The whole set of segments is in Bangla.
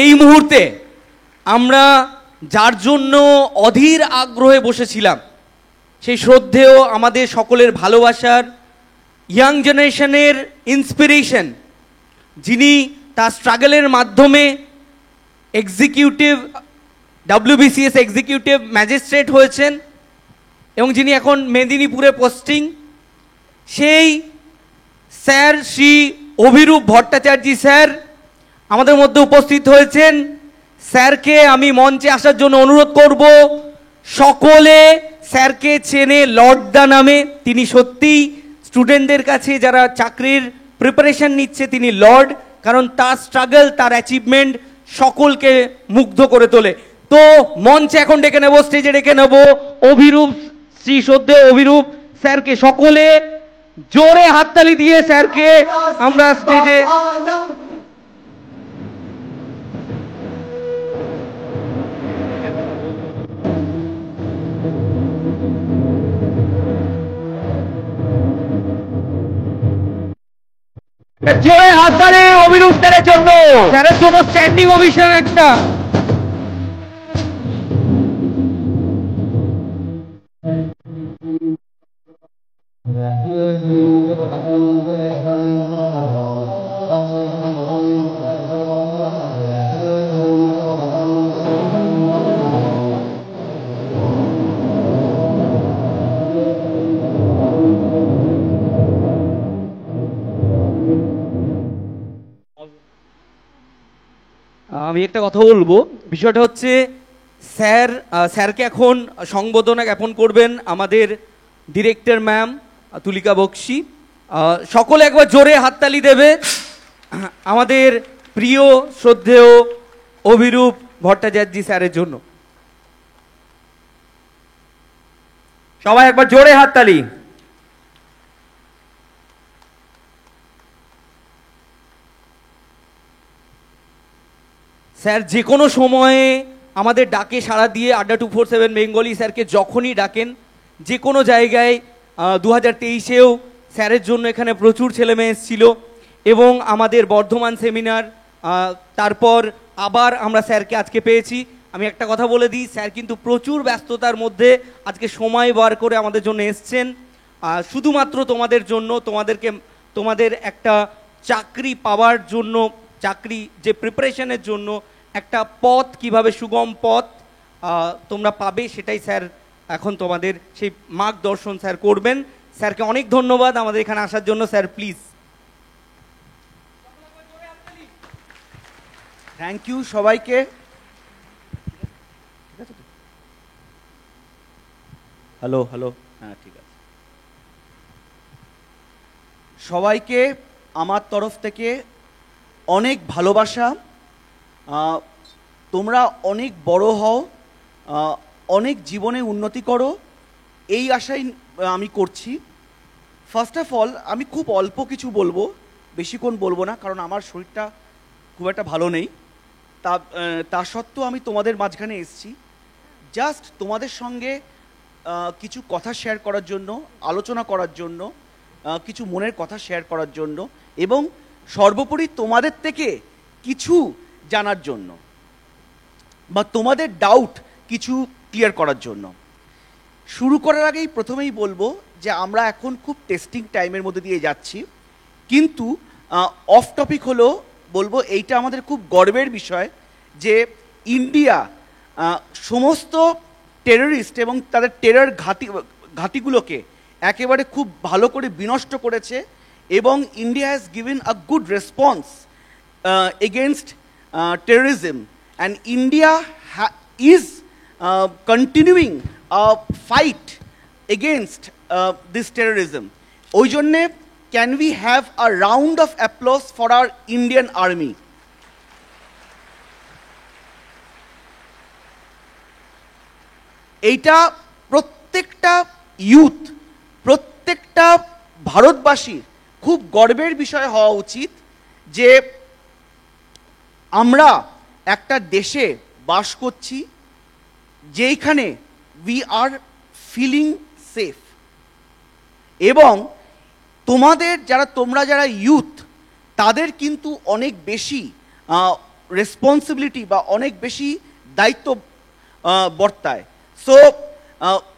এই মুহূর্তে আমরা যার জন্য অধীর আগ্রহে বসেছিলাম, সেই শ্রদ্ধেয় আমাদের সকলের ভালোবাসার ইয়াং জেনারেশনের ইন্সপিরেশন, যিনি তার স্ট্রাগলের মাধ্যমে এক্সিকিউটিভ WBCS এক্সিকিউটিভ ম্যাজিস্ট্রেট হয়েছেন এবং যিনি এখন মেদিনীপুরে পোস্টিং, সেই স্যার শ্রী অভিরূপ ভট্টাচার্য স্যার আমাদের মধ্যে উপস্থিত হয়েছেন। স্যারকে আমি মঞ্চে আসার জন্য অনুরোধ করব। সকলে স্যারকে চেনে লর্ডদা নামে। তিনি সত্যিই স্টুডেন্টদের কাছে যারা চাকরির প্রিপারেশন নিচ্ছে তিনি লর্ড, কারণ তার স্ট্রাগল, তার অ্যাচিভমেন্ট সকলকে মুগ্ধ করে তোলে। তো মঞ্চে এখন ডেকে নেব, স্টেজে ডেকে নেব অভিরূপ, শ্রী শ্রদ্ধেয় অভিরূপ স্যারকে। সকলে জোরে হাততালি দিয়ে স্যারকে আমরা স্টেজে জোরে হাততালি অভিরূপ স্যারের জন্য, স্যারের জন্য স্ট্যান্ডিং অভিশন একটা। আমি একটা কথা বলবো, বিষয়টা হচ্ছে স্যারকে এখন সংবর্ধনা জ্ঞাপন করবেন আমাদের ডিরেক্টর ম্যাম তুলিকা বক্সি। সকলে একবার জোরে হাততালি দেবে আমাদের প্রিয় শ্রদ্ধেয় অভিরূপ ভট্টাচার্য স্যারের জন্য। সবাই একবার জোরে হাততালি। স্যার যে কোনো সময়ে আমাদের ডাকে সাড়া দিয়ে আড্ডা 247 বেঙ্গলি স্যারকে যখনই ডাকেন, যে কোনো জায়গায় 2023-এও স্যারের জন্য এখানে প্রচুর ছেলেমেয়ে এসেছিল এবং আমাদের বর্ধমান সেমিনার, তারপর আবার আমরা স্যারকে আজকে পেয়েছি। আমি একটা কথা বলে দিই, স্যার কিন্তু প্রচুর ব্যস্ততার মধ্যে আজকে সময় বার করে আমাদের জন্য এসছেন শুধুমাত্র তোমাদের জন্য, তোমাদের একটা চাকরি পাওয়ার জন্য, চাকরি যে প্রিপারেশনের জন্য একটা পথ, কিভাবে সুগম পথ তোমরা পাবে সেটাই স্যার এখন তোমাদের সেই মার্গদর্শন স্যার করবেন। স্যারকে অনেক ধন্যবাদ আমাদের এখানে আসার জন্য। Sir please. থ্যাংক ইউ সবাইকে। হ্যালো হ্যালো, হ্যাঁ ঠিক আছে। সবাইকে আমার তরফ থেকে অনেক ভালোবাসা। তোমরা অনেক বড় হও, অনেক জীবনে উন্নতি করো, এই আশাই আমি করছি। ফার্স্ট অফ অল আমি খুব অল্প কিছু বলবো, বেশিক্ষণ বলবো না, কারণ আমার শরীরটা খুব একটা ভালো নেই। তা সত্ত্বেও আমি তোমাদের মাঝখানে এসেছি জাস্ট তোমাদের সঙ্গে কিছু কথা শেয়ার করার জন্য, আলোচনা করার জন্য, কিছু মনের কথা শেয়ার করার জন্য এবং সর্বোপরি তোমাদের থেকে কিছু জানার জন্য বা তোমাদের ডাউট কিছু ক্লিয়ার করার জন্য। শুরু করার আগেই প্রথমেই বলবো যে আমরা এখন খুব টেস্টিং টাইমের মধ্যে দিয়ে যাচ্ছি, কিন্তু অফ টপিক হলো বলবো এইটা আমাদের খুব গর্বের বিষয় যে ইন্ডিয়া সমস্ত টেররিস্ট এবং তাদের টেরর ঘাঁটিগুলোকে একেবারে খুব ভালো করে বিনষ্ট করেছে এবং India has given a good response against terrorism, and India is continuing a fight against this terrorism. ওই জন্যে can we have a round of applause for our Indian army? এইটা প্রত্যেকটা ইউথ, প্রত্যেকটা ভারতবাসীর খুব গর্বের বিষয় হওয়া উচিত যে আমরা একটা দেশে বাস করছি যেইখানে উই আর ফিলিং সেফ এবং তোমরা যারা ইউথ তাদের কিন্তু অনেক বেশি রেসপন্সিবিলিটি বা অনেক বেশি দায়িত্ব বর্তায়। So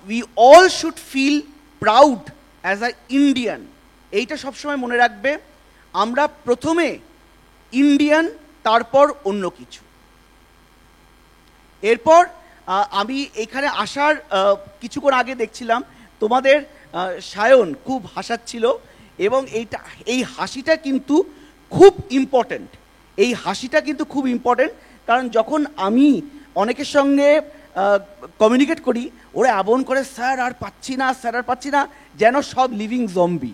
we all should feel proud as a Indian. এইটা সবসময় মনে রাখবে, আমরা প্রথমে ইন্ডিয়ান, তারপর অন্য কিছু। এরপর আমি এখানে আসার কিছুক্ষণ আগে দেখছিলাম তোমাদের সায়ন খুব হাসাচ্ছিল, এবং এই হাসিটা কিন্তু খুব ইম্পর্ট্যান্ট। এই হাসিটা কিন্তু খুব ইম্পর্ট্যান্ট, কারণ যখন আমি অনেকের সঙ্গে কমিউনিকেট করি, ওরা এমন করে স্যার আর পাচ্ছি না, স্যার আর পাচ্ছি না, যেন সব লিভিং জম্বি।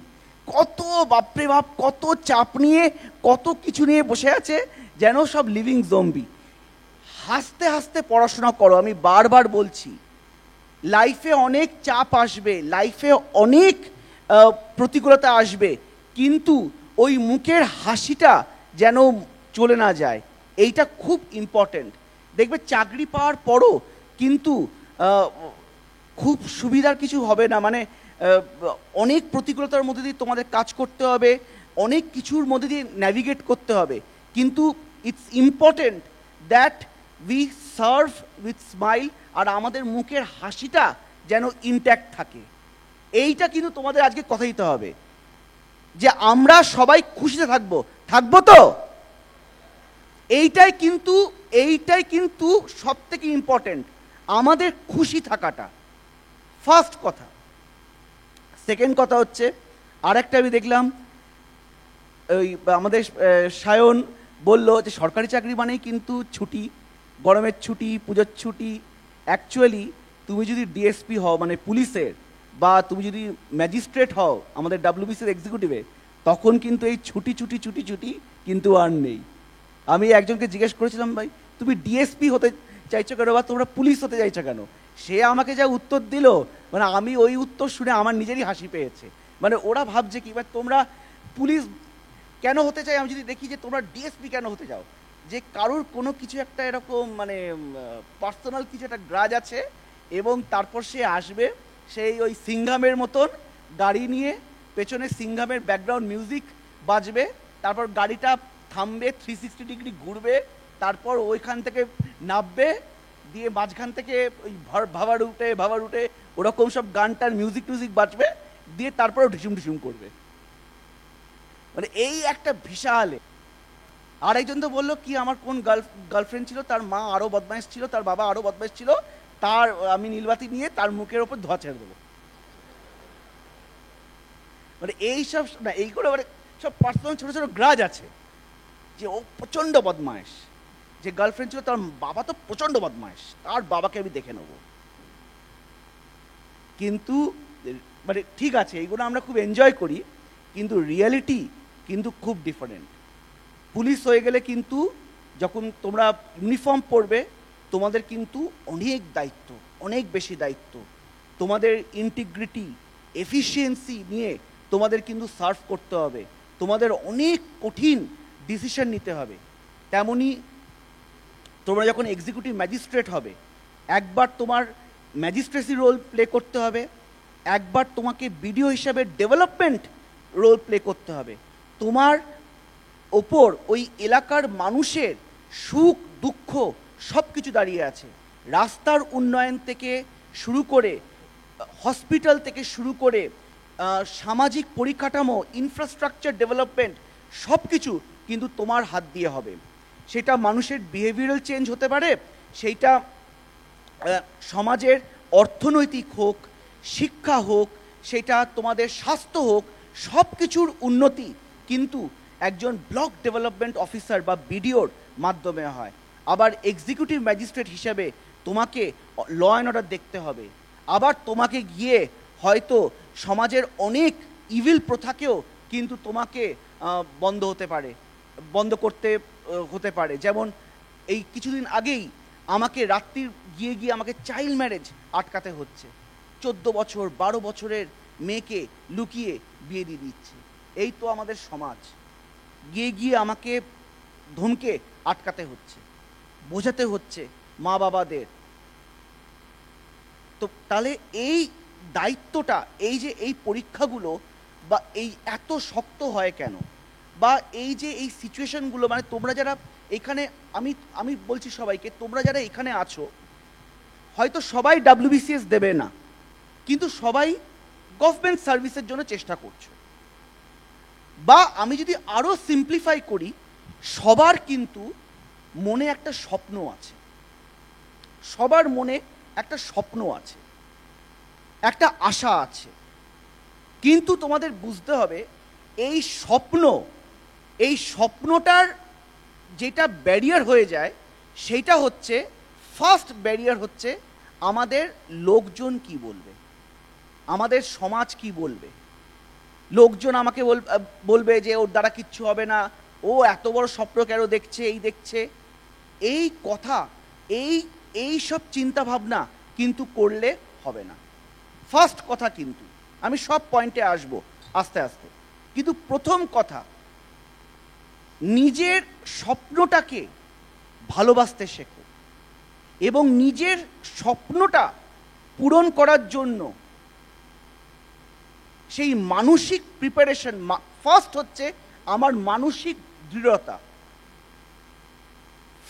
কত বাপরে বাপ, কত চাপ নিয়ে, কত কিছু নিয়ে বসে আছে, যেন সব লিভিং জম্বি। হাসতে হাসতে পড়াশোনা করো, আমি বারবার বলছি। লাইফে অনেক চাপ আসবে, লাইফে অনেক প্রতিকূলতা আসবে, কিন্তু ওই মুখের হাসিটা যেন চলে না যায়, এইটা খুব ইম্পর্ট্যান্ট। দেখবে চাকরি পাওয়ার পরও কিন্তু খুব সুবিধার কিছু হবে না, মানে অনেক প্রতিকূলতার মধ্যে দিয়ে তোমাদের কাজ করতে হবে, অনেক কিছুর মধ্যে দিয়ে ন্যাভিগেট করতে হবে, কিন্তু it's important that we serve with smile, আর আমাদের মুখের হাসিটা যেন ইনট্যাক্ট থাকে। এইটা কিন্তু তোমাদের আজকে কথা দিতে হবে, যে আমরা সবাই খুশিতে থাকবো, থাকবো তো? এইটাই কিন্তু সব থেকে ইম্পর্টেন্ট, আমাদের খুশি থাকাটা ফার্স্ট কথা। সেকেন্ড কথা হচ্ছে, আর একটা আমি দেখলাম ওই আমাদের সায়ন বলল যে সরকারি চাকরি মানেই কিন্তু ছুটি, গরমের ছুটি, পুজোর ছুটি। অ্যাকচুয়ালি তুমি যদি ডিএসপি হও, মানে পুলিশের, বা তুমি যদি ম্যাজিস্ট্রেট হও আমাদের ডাব্লিউবিসির এক্সিকিউটিভে, তখন কিন্তু এই ছুটি ছুটি ছুটি ছুটি কিন্তু আর নেই। আমি একজনকে জিজ্ঞেস করেছিলাম, ভাই তুমি ডিএসপি হতে চাইছো কেন, বা তোমরা পুলিশ হতে চাইছো কেন? সে আমাকে যা উত্তর দিল, মানে আমি ওই উত্তর শুনে আমার নিজেরই হাসি পেয়েছে। মানে ওরা ভাবছে কি, বা তোমরা পুলিশ কেন হতে চাই, আমি যদি দেখি যে তোমরা ডিএসপি কেন হতে চাও, যে কারোর কোনো কিছু একটা এরকম মানে পার্সোনাল কিছু একটা গ্রাজ আছে, এবং তারপর সে আসবে সেই ওই সিংঘামের মতন গাড়ি নিয়ে, পেছনে সিংঘামের ব্যাকগ্রাউন্ড মিউজিক বাজবে, তারপর গাড়িটা থামবে, 360 ডিগ্রি ঘুরবে, তারপর ওইখান থেকে নামবে, দিয়ে মাঝখান থেকে ওই ভাবা রুটে ওরকম সব গানটার মিউজিক বাজবে, দিয়ে তারপরেও ঢিসুম ঢিসুম করবে। মানে এই একটা বিশাল। আর একজন তো বললো কি, আমার কোন গার্লফ্রেন্ড ছিল, তার মা আরো বদমাইশ ছিল, তার বাবা আরো বদমাইশ ছিল, তার আমি নীলবাতি নিয়ে তার মুখের ওপর ধোঁয়া ছেড়ে দেবো। মানে এইসব না, এইগুলো মানে সব পার্সোনাল ছোট ছোট গ্রাজ আছে, যে ও প্রচন্ড বদমাইশ, যে গার্লফ্রেন্ড ছিল তার বাবা তো প্রচন্ড বদমাইশ, তার বাবাকে আমি দেখে নেব। কিন্তু মানে ঠিক আছে, এইগুলো আমরা খুব এনজয় করি, কিন্তু রিয়েলিটি কিন্তু খুব ডিফারেন্ট। পুলিশ হয়ে গেলে কিন্তু যখন তোমরা ইউনিফর্ম পরবে, তোমাদের কিন্তু অনেক দায়িত্ব, অনেক বেশি দায়িত্ব। তোমাদের ইন্টিগ্রিটি, এফিসিয়েন্সি নিয়ে তোমাদের কিন্তু সার্ভ করতে হবে, তোমাদের অনেক কঠিন ডিসিশন নিতে হবে। তেমনি তোমরা যখন এক্সিকিউটিভ ম্যাজিস্ট্রেট হবে, একবার তোমার ম্যাজিস্ট্রেসি রোল প্লে করতে হবে, একবার তোমাকে বিডিও হিসাবে ডেভেলপমেন্ট রোল প্লে করতে হবে। তোমার ওপর ওই এলাকার মানুষের সুখ দুঃখ সব কিছু দাঁড়িয়ে আছে। রাস্তার উন্নয়ন থেকে শুরু করে, হসপিটাল থেকে শুরু করে, সামাজিক পরিকাঠামো, ইনফ্রাস্ট্রাকচার ডেভেলপমেন্ট, সব কিছু কিন্তু তোমার হাত দিয়ে হবে। সেটা মানুষের বিহেভিয়ারাল চেঞ্জ হতে পারে, সেইটা সমাজের অর্থনৈতিক হোক, শিক্ষা হোক, সেটা তোমাদের স্বাস্থ্য হোক, সব কিছুর উন্নতি কিন্তু একজন ব্লক ডেভেলপমেন্ট অফিসার বা বিডিওর মাধ্যমে হয়। আবার এক্সিকিউটিভ ম্যাজিস্ট্রেট হিসেবে তোমাকে ল অ্যান্ড অর্ডার দেখতে হবে, আবার তোমাকে গিয়ে হয়তো সমাজের অনেক ইভিল প্রথাকেও কিন্তু তোমাকে বন্ধ করতে হতে পারে। যেমন এই কিছুদিন আগেই আমাকে রাত্রির গিয়ে আমাকে চাইল্ড ম্যারেজ আটকাতে হচ্ছে, 14 বছর 12 বছরের মেয়েকে লুকিয়ে বিয়ে দিয়ে দিচ্ছে। এই তো আমাদের সমাজ। গিয়ে আমাকে ধমকে আটকাতে হচ্ছে, বোঝাতে হচ্ছে মা বাবাদের। তো তাহলে এই দায়িত্বটা, এই যে এই পরীক্ষাগুলো বা এই এত শক্ত হয় কেন, বা এই যে এই সিচুয়েশনগুলো, মানে তোমরা যারা এখানে আমি আমি বলছি সবাইকে, তোমরা যারা এখানে আছো, হয়তো সবাই ডাব্লিউবিসিএস দেবে না, কিন্তু সবাই গভর্নমেন্ট সার্ভিসের জন্য চেষ্টা করছো। বা আমি যদি আরও সিম্পলিফাই করি, সবার কিন্তু মনে একটা স্বপ্ন আছে, সবার মনে একটা স্বপ্ন আছে, একটা আশা আছে। কিন্তু তোমাদের বুঝতে হবে এই স্বপ্নটার যেটা ব্যারিয়ার হয়ে যায়, সেইটা হচ্ছে, ফার্স্ট ব্যারিয়ার হচ্ছে আমাদের লোকজন কি বলবে, আমাদের সমাজ কি বলবে। লোকজন আমাকে বলবে যে ওর দ্বারা কিচ্ছু হবে না, ও এত বড় স্বপ্ন কেন দেখছে, এই দেখছে, এই কথা, এই সব চিন্তা ভাবনা কিন্তু করলে হবে না। ফার্স্ট কথা, কিন্তু আমি সব পয়েন্টে আসবো আস্তে আস্তে, কিন্তু প্রথম কথা, নিজের স্বপ্নটাকে ভালোবাসতে শেখো এবং নিজের স্বপ্নটা পূরণ করার জন্য সেই মানসিক প্রিপারেশন, ফার্স্ট হচ্ছে আমার মানসিক দৃঢ়তা।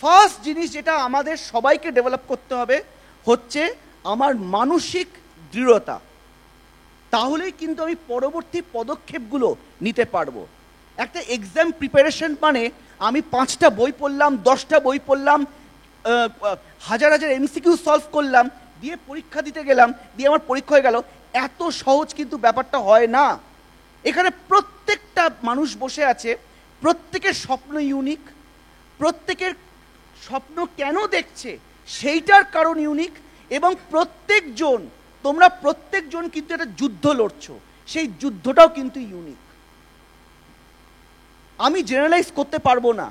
ফার্স্ট জিনিস যেটা আমাদের সবাইকে ডেভেলপ করতে হবে হচ্ছে আমার মানসিক দৃঢ়তা। তাহলেই কিন্তু আমি পরবর্তী পদক্ষেপগুলো নিতে পারবো। একটা এক্সাম প্রিপারেশন মানে আমি 5টা বই পড়লাম, 10টা বই পড়লাম, হাজার হাজার এমসিকিউ সলভ করলাম, দিয়ে পরীক্ষা দিতে গেলাম, দিয়ে আমার পরীক্ষা হয়ে গেল। এত সহজ কিন্তু ব্যাপারটা হয় না। এখানে প্রত্যেকটা মানুষ বসে আছে, প্রত্যেকের স্বপ্ন ইউনিক, প্রত্যেকের স্বপ্ন কেন দেখছে সেইটার কারণ ইউনিক, এবং তোমরা প্রত্যেকজন কিন্তু একটা যুদ্ধ লড়ছো, সেই যুদ্ধটাও কিন্তু ইউনিক। আমি জেনারেলাইজ করতে পারবো না,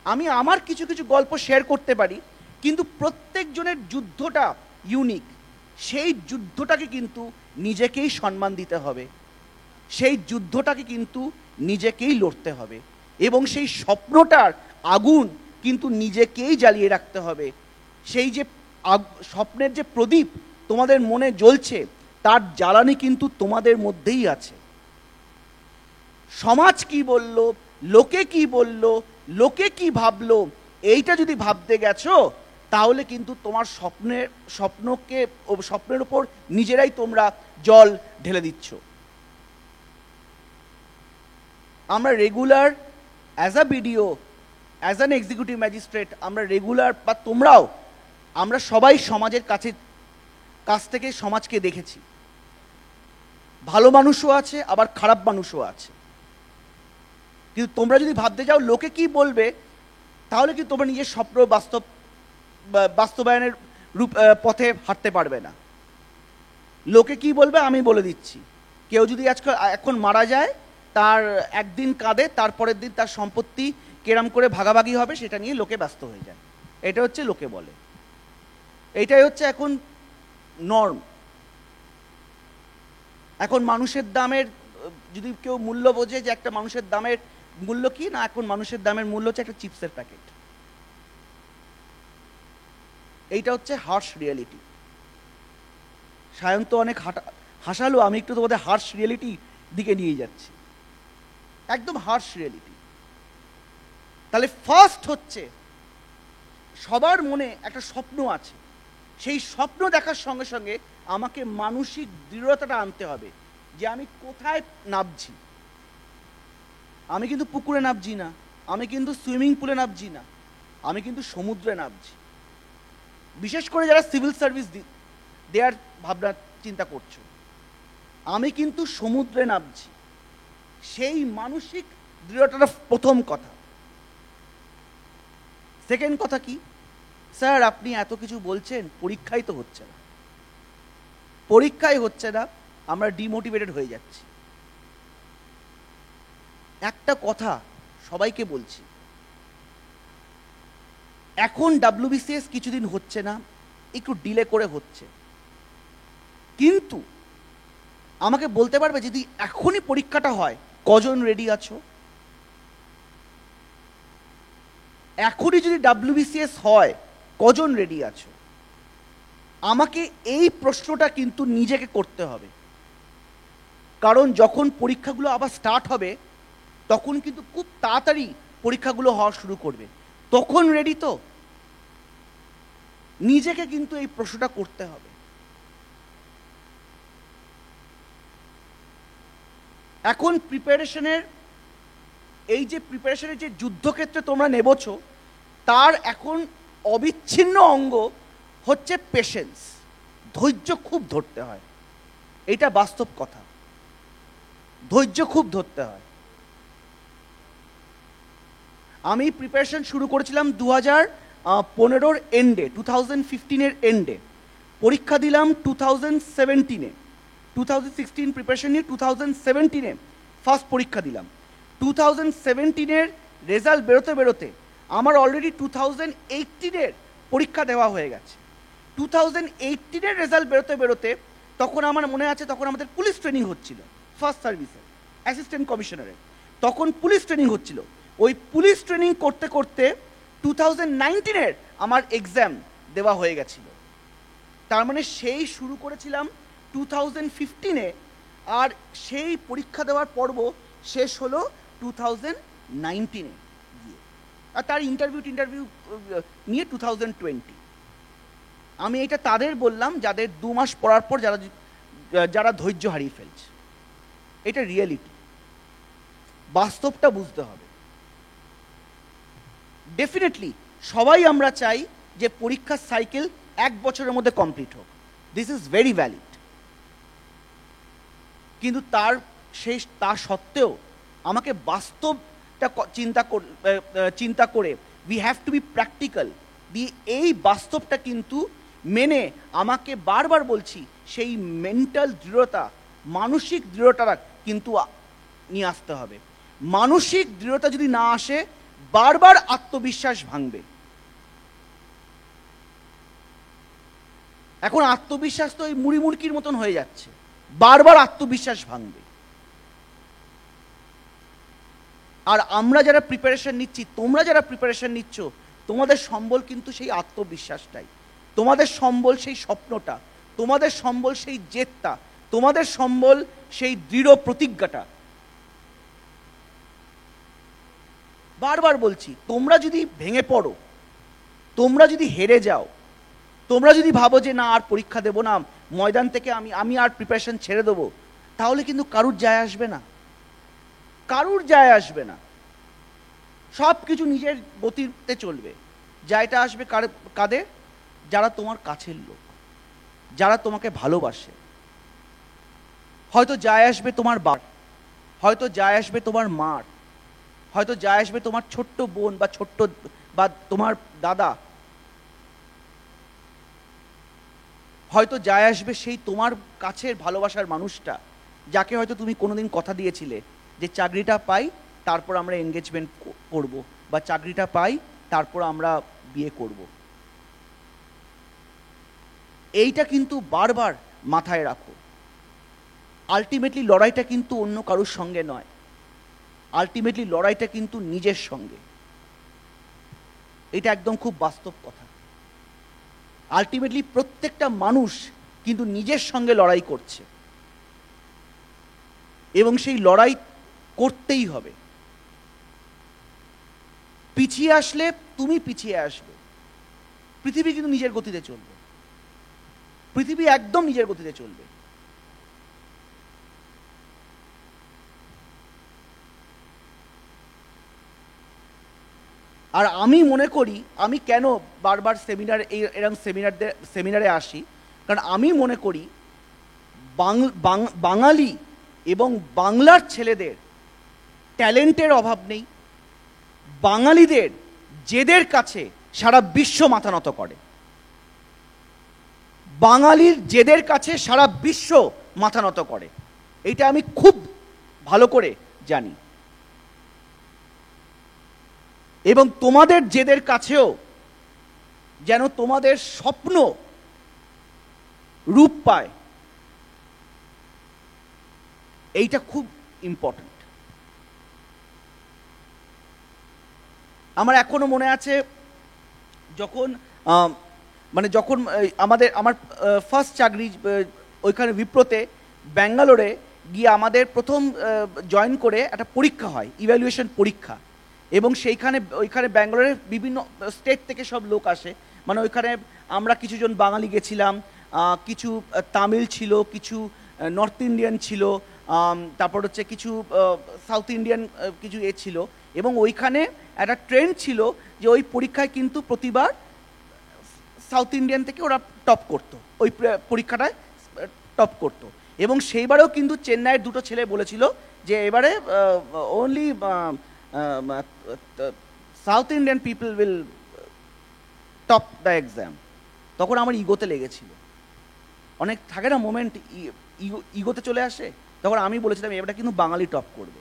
আমি আমার কিছু কিছু গল্প শেয়ার করতে পারি, কিন্তু প্রত্যেকজনের যুদ্ধটা ইউনিক। সেই যুদ্ধটাকে কিন্তু নিজেকেই সম্মান দিতে হবে, সেই যুদ্ধটাকে কিন্তু নিজেকেই লড়তে হবে, এবং সেই স্বপ্নটার আগুন কিন্তু নিজেকেই জ্বালিয়ে রাখতে হবে। সেই যে স্বপ্নের যে প্রদীপ তোমাদের মনে জ্বলছে, তার জ্বালানি কিন্তু তোমাদের মধ্যেই আছে। সমাজ কি বলল, লোকে কি বলল, লোকে কি ভাবলো, এইটা যদি ভাবতে গেছো, তাহলে কিন্তু তোমার স্বপ্নের উপর নিজেরাই তোমরা জল ঢেলে দিচ্ছ। আমরা regular as a BDO, as an executive magistrate, আমরা রেগুলার, বা তোমরাও, আমরা সবাই সমাজের কাছ থেকে সমাজকে দেখেছি। ভালো মানুষও আছে, আবার খারাপ মানুষও আছে। কিন্তু তোমরা যদি ভাবতে যাও লোকে কি বলবে, তাহলে কি তোমরা নিজের স্বপ্ন বাস্তবায়নের পথে হাঁটতে পারবে না। লোকে কি বলবে আমি বলে দিচ্ছি, কেউ যদি এখন মারা যায়, তার একদিন কাঁদে, তারপরের দিন তার সম্পত্তি কেরাম করে ভাগাভাগি হবে, সেটা নিয়ে লোকে ব্যস্ত হয়ে যায়। এটা হচ্ছে লোকে বলে, এইটাই হচ্ছে এখন নর্ম। এখন মানুষের দামের, যদি কেউ মূল্য বোঝে যে একটা মানুষের দামের মূল্য কি না, এখন মানুষের দামের মূল্য হচ্ছে একটা চিপসের প্যাকেট। এইটা হচ্ছে হার্শ রিয়েলিটি। সায়ন্ত অনেক হাসালো, আমি একটু তোমাদের হার্শ রিয়েলিটি দিকে নিয়ে যাচ্ছি, একদম হার্শ রিয়েলিটি। তাহলে ফার্স্ট হচ্ছে সবার মনে একটা স্বপ্ন আছে, সেই স্বপ্ন দেখার সঙ্গে সঙ্গে আমাকে মানসিক দৃঢ়তাটা আনতে হবে যে আমি কোথায় নামছি। আমি কিন্তু পুকুরে নামছি না, আমি কিন্তু সুইমিং পুলে নামছি না, আমি কিন্তু সমুদ্রে নামছি। বিশেষ করে যারা সিভিল সার্ভিস দেওয়ার ভাবনা চিন্তা করছো, আমি কিন্তু সমুদ্রে নামছি। সেই মানসিক দৃঢ়তাটা প্রথম কথা। সেকেন্ড কথা কি, স্যার আপনি এত কিছু বলছেন, পরীক্ষাই তো হচ্ছে না, পরীক্ষাই হচ্ছে না, আমরা ডিমোটিভেটেড হয়ে যাচ্ছি। একটা কথা সবাইকে বলছি, এখন ডাব্লিউবিসিএস কিছুদিন হচ্ছে না, একটু ডিলে করে হচ্ছে, কিন্তু আমাকে বলতে পারবে যদি এখনই পরীক্ষাটা হয় কজন রেডি আছো? এখনই যদি ডাব্লিউবিসিএস হয় কজন রেডি আছো? আমাকে এই প্রশ্নটা কিন্তু নিজেকে করতে হবে, কারণ যখন পরীক্ষাগুলো আবার স্টার্ট হবে তখন কিন্তু খুব তাড়াতাড়ি পরীক্ষাগুলো হওয়া শুরু করবে। তখন রেডি তো? নিজেকে কিন্তু এই প্রশ্নটা করতে হবে। এখন প্রিপারেশনের যে যুদ্ধক্ষেত্রে তোমরা নেমেছো, তার এখন অবিচ্ছিন্ন অঙ্গ হচ্ছে পেশেন্স। ধৈর্য খুব ধরতে হয়, এটা বাস্তব কথা। ধৈর্য খুব ধরতে হয়। আমি প্রিপারেশন শুরু করেছিলাম 2015-র এন্ডে, 2015-এর এন্ডে। পরীক্ষা দিলাম 2017-এ। 2016 প্রিপারেশন নিয়ে 2017-এ ফার্স্ট পরীক্ষা দিলাম। 2017-এর রেজাল্ট বেরোতে বেরোতে আমার অলরেডি 2018-এর পরীক্ষা দেওয়া হয়ে গেছে। 2018-এর রেজাল্ট বেরোতে বেরোতে তখন আমার মনে আছে, তখন আমাদের পুলিশ ট্রেনিং হচ্ছিল ফার্স্ট সার্ভিসে, অ্যাসিস্ট্যান্ট কমিশনারের। তখন পুলিশ ট্রেনিং হচ্ছিল। ওই পুলিশ ট্রেনিং করতে করতে 2019-এর আমার এক্সাম দেওয়া হয়ে গেছিল। তার মানে সেই শুরু করেছিলাম 2015-এ, আর সেই পরীক্ষা দেওয়ার পর্ব শেষ হলো 2019-এ গিয়ে, আর তার ইন্টারভিউ নিয়ে 2020। আমি এটা তাদের বললাম যাদের 2 মাস পড়ার পর যারা ধৈর্য হারিয়ে ফেলছে। এটা রিয়েলিটি, বাস্তবটা বুঝতে হবে। ডেফিনেটলি সবাই আমরা চাই যে পরীক্ষার সাইকেল 1 বছরের মধ্যে কমপ্লিট হোক। This is very valid. কিন্তু তা সত্ত্বেও আমাকে বাস্তবটা চিন্তা করে we have to B practical. এই বাস্তবটা কিন্তু মেনে আমাকে বারবার বলছি, সেই মেন্টাল দৃঢ়তা, মানসিক দৃঢ়তা কিন্তু নিয়ে আসতে হবে। মানসিক দৃঢ়তা যদি না আসে, বারবার আত্মবিশ্বাস ভাঙবে। এখন আত্মবিশ্বাস তো ওই মুড়িমুড়কির মতন হয়ে যাচ্ছে, বারবার আত্মবিশ্বাস ভাঙবে। আর আমরা যারা প্রিপারেশন নিচ্ছি, তোমরা যারা প্রিপারেশন নিচ্ছ, তোমাদের সম্বল কিন্তু সেই আত্মবিশ্বাসটাই, তোমাদের সম্বল সেই স্বপ্নটা, তোমাদের সম্বল সেই জেদটা, তোমাদের সম্বল সেই দৃঢ় প্রতিজ্ঞাটা। বারবার বলছি, তোমরা যদি ভেঙে পড়ো, তোমরা যদি হেরে যাও, তোমরা যদি ভাবো যে না আর পরীক্ষা দেবো না, ময়দান থেকে আমি আর প্রিপারেশন ছেড়ে দেবো, তাহলে কিন্তু কারুর যায় আসবে না, কারুর যায় আসবে না। সব কিছু নিজের গতিতে চলবে। যায়টা আসবে কাদের? যারা তোমার কাছের লোক, যারা তোমাকে ভালোবাসে। হয়তো যায় আসবে তোমার বাবার, হয়তো যায় আসবে তোমার মার, হয়তো যায় আসবে তোমার ছোট্ট বোন বা তোমার দাদা, হয়তো যায় আসবে সেই তোমার কাছের ভালোবাসার মানুষটা, যাকে হয়তো তুমি কোনোদিন কথা দিয়েছিলে যে চাকরিটা পাই তারপর আমরা এনগেজমেন্ট করব, বা চাকরিটা পাই তারপর আমরা বিয়ে করব। এইটা কিন্তু বারবার মাথায় রাখো। আলটিমেটলি লড়াইটা কিন্তু অন্য কারোর সঙ্গে নয়, আলটিমেটলি লড়াইটা কিন্তু নিজের সঙ্গে। এটা একদম খুব বাস্তব কথা। আলটিমেটলি প্রত্যেকটা মানুষ কিন্তু নিজের সঙ্গে লড়াই করছে, এবং সেই লড়াই করতেই হবে। পিছিয়ে আসলে তুমি পিছিয়ে আসবে। পৃথিবী কিন্তু নিজের গতিতে চলবে, পৃথিবী একদম নিজের গতিতে চলবে। আর আমি মনে করি, আমি কেন বারবার এরকম সেমিনারে আসি, কারণ আমি মনে করি বাঙালি এবং বাংলার ছেলেদের ট্যালেন্টের অভাব নেই। বাঙালিদের জেদের কাছে সারা বিশ্ব মাথা নত করে, বাঙালির জেদের কাছে সারা বিশ্ব মাথা নত করে। এটা আমি খুব ভালো করে জানি। এবং তোমাদের জেদের কাছেও যেন তোমাদের স্বপ্ন রূপ পায়, এইটা খুব ইম্পর্ট্যান্ট। আমার এখনো মনে আছে, যখন আমার ফার্স্ট চাকরি ওইখানে বিপ্রতে ব্যাঙ্গালোরে গিয়ে আমাদের প্রথম জয়েন করে একটা পরীক্ষা হয়, ইভ্যালুয়েশন পরীক্ষা, এবং ওইখানে ব্যাঙ্গালোরের বিভিন্ন স্টেট থেকে সব লোক আসে, মানে ওইখানে আমরা কিছুজন বাঙালি গেছিলাম, কিছু তামিল ছিল, কিছু নর্থ ইন্ডিয়ান ছিল, তারপর হচ্ছে কিছু সাউথ ইন্ডিয়ান কিছু ছিল। এবং ওইখানে একটা ট্রেন্ড ছিল যে ওই পরীক্ষায় কিন্তু প্রতিবার সাউথ ইন্ডিয়ান থেকে ওরা টপ করতো, ওই পরীক্ষাটায় টপ করতো। এবং সেইবারেও কিন্তু চেন্নাইয়ের দুটো ছেলে বলেছিল যে এবারে only south Indian people will top the exam. তখন আমার ইগোতে লেগেছিল, অনেক থাকে না মোমেন্ট, ইগোতে চলে আসে। তখন আমি বলেছিলাম এবারটা কিন্তু বাঙালি টপ করবে।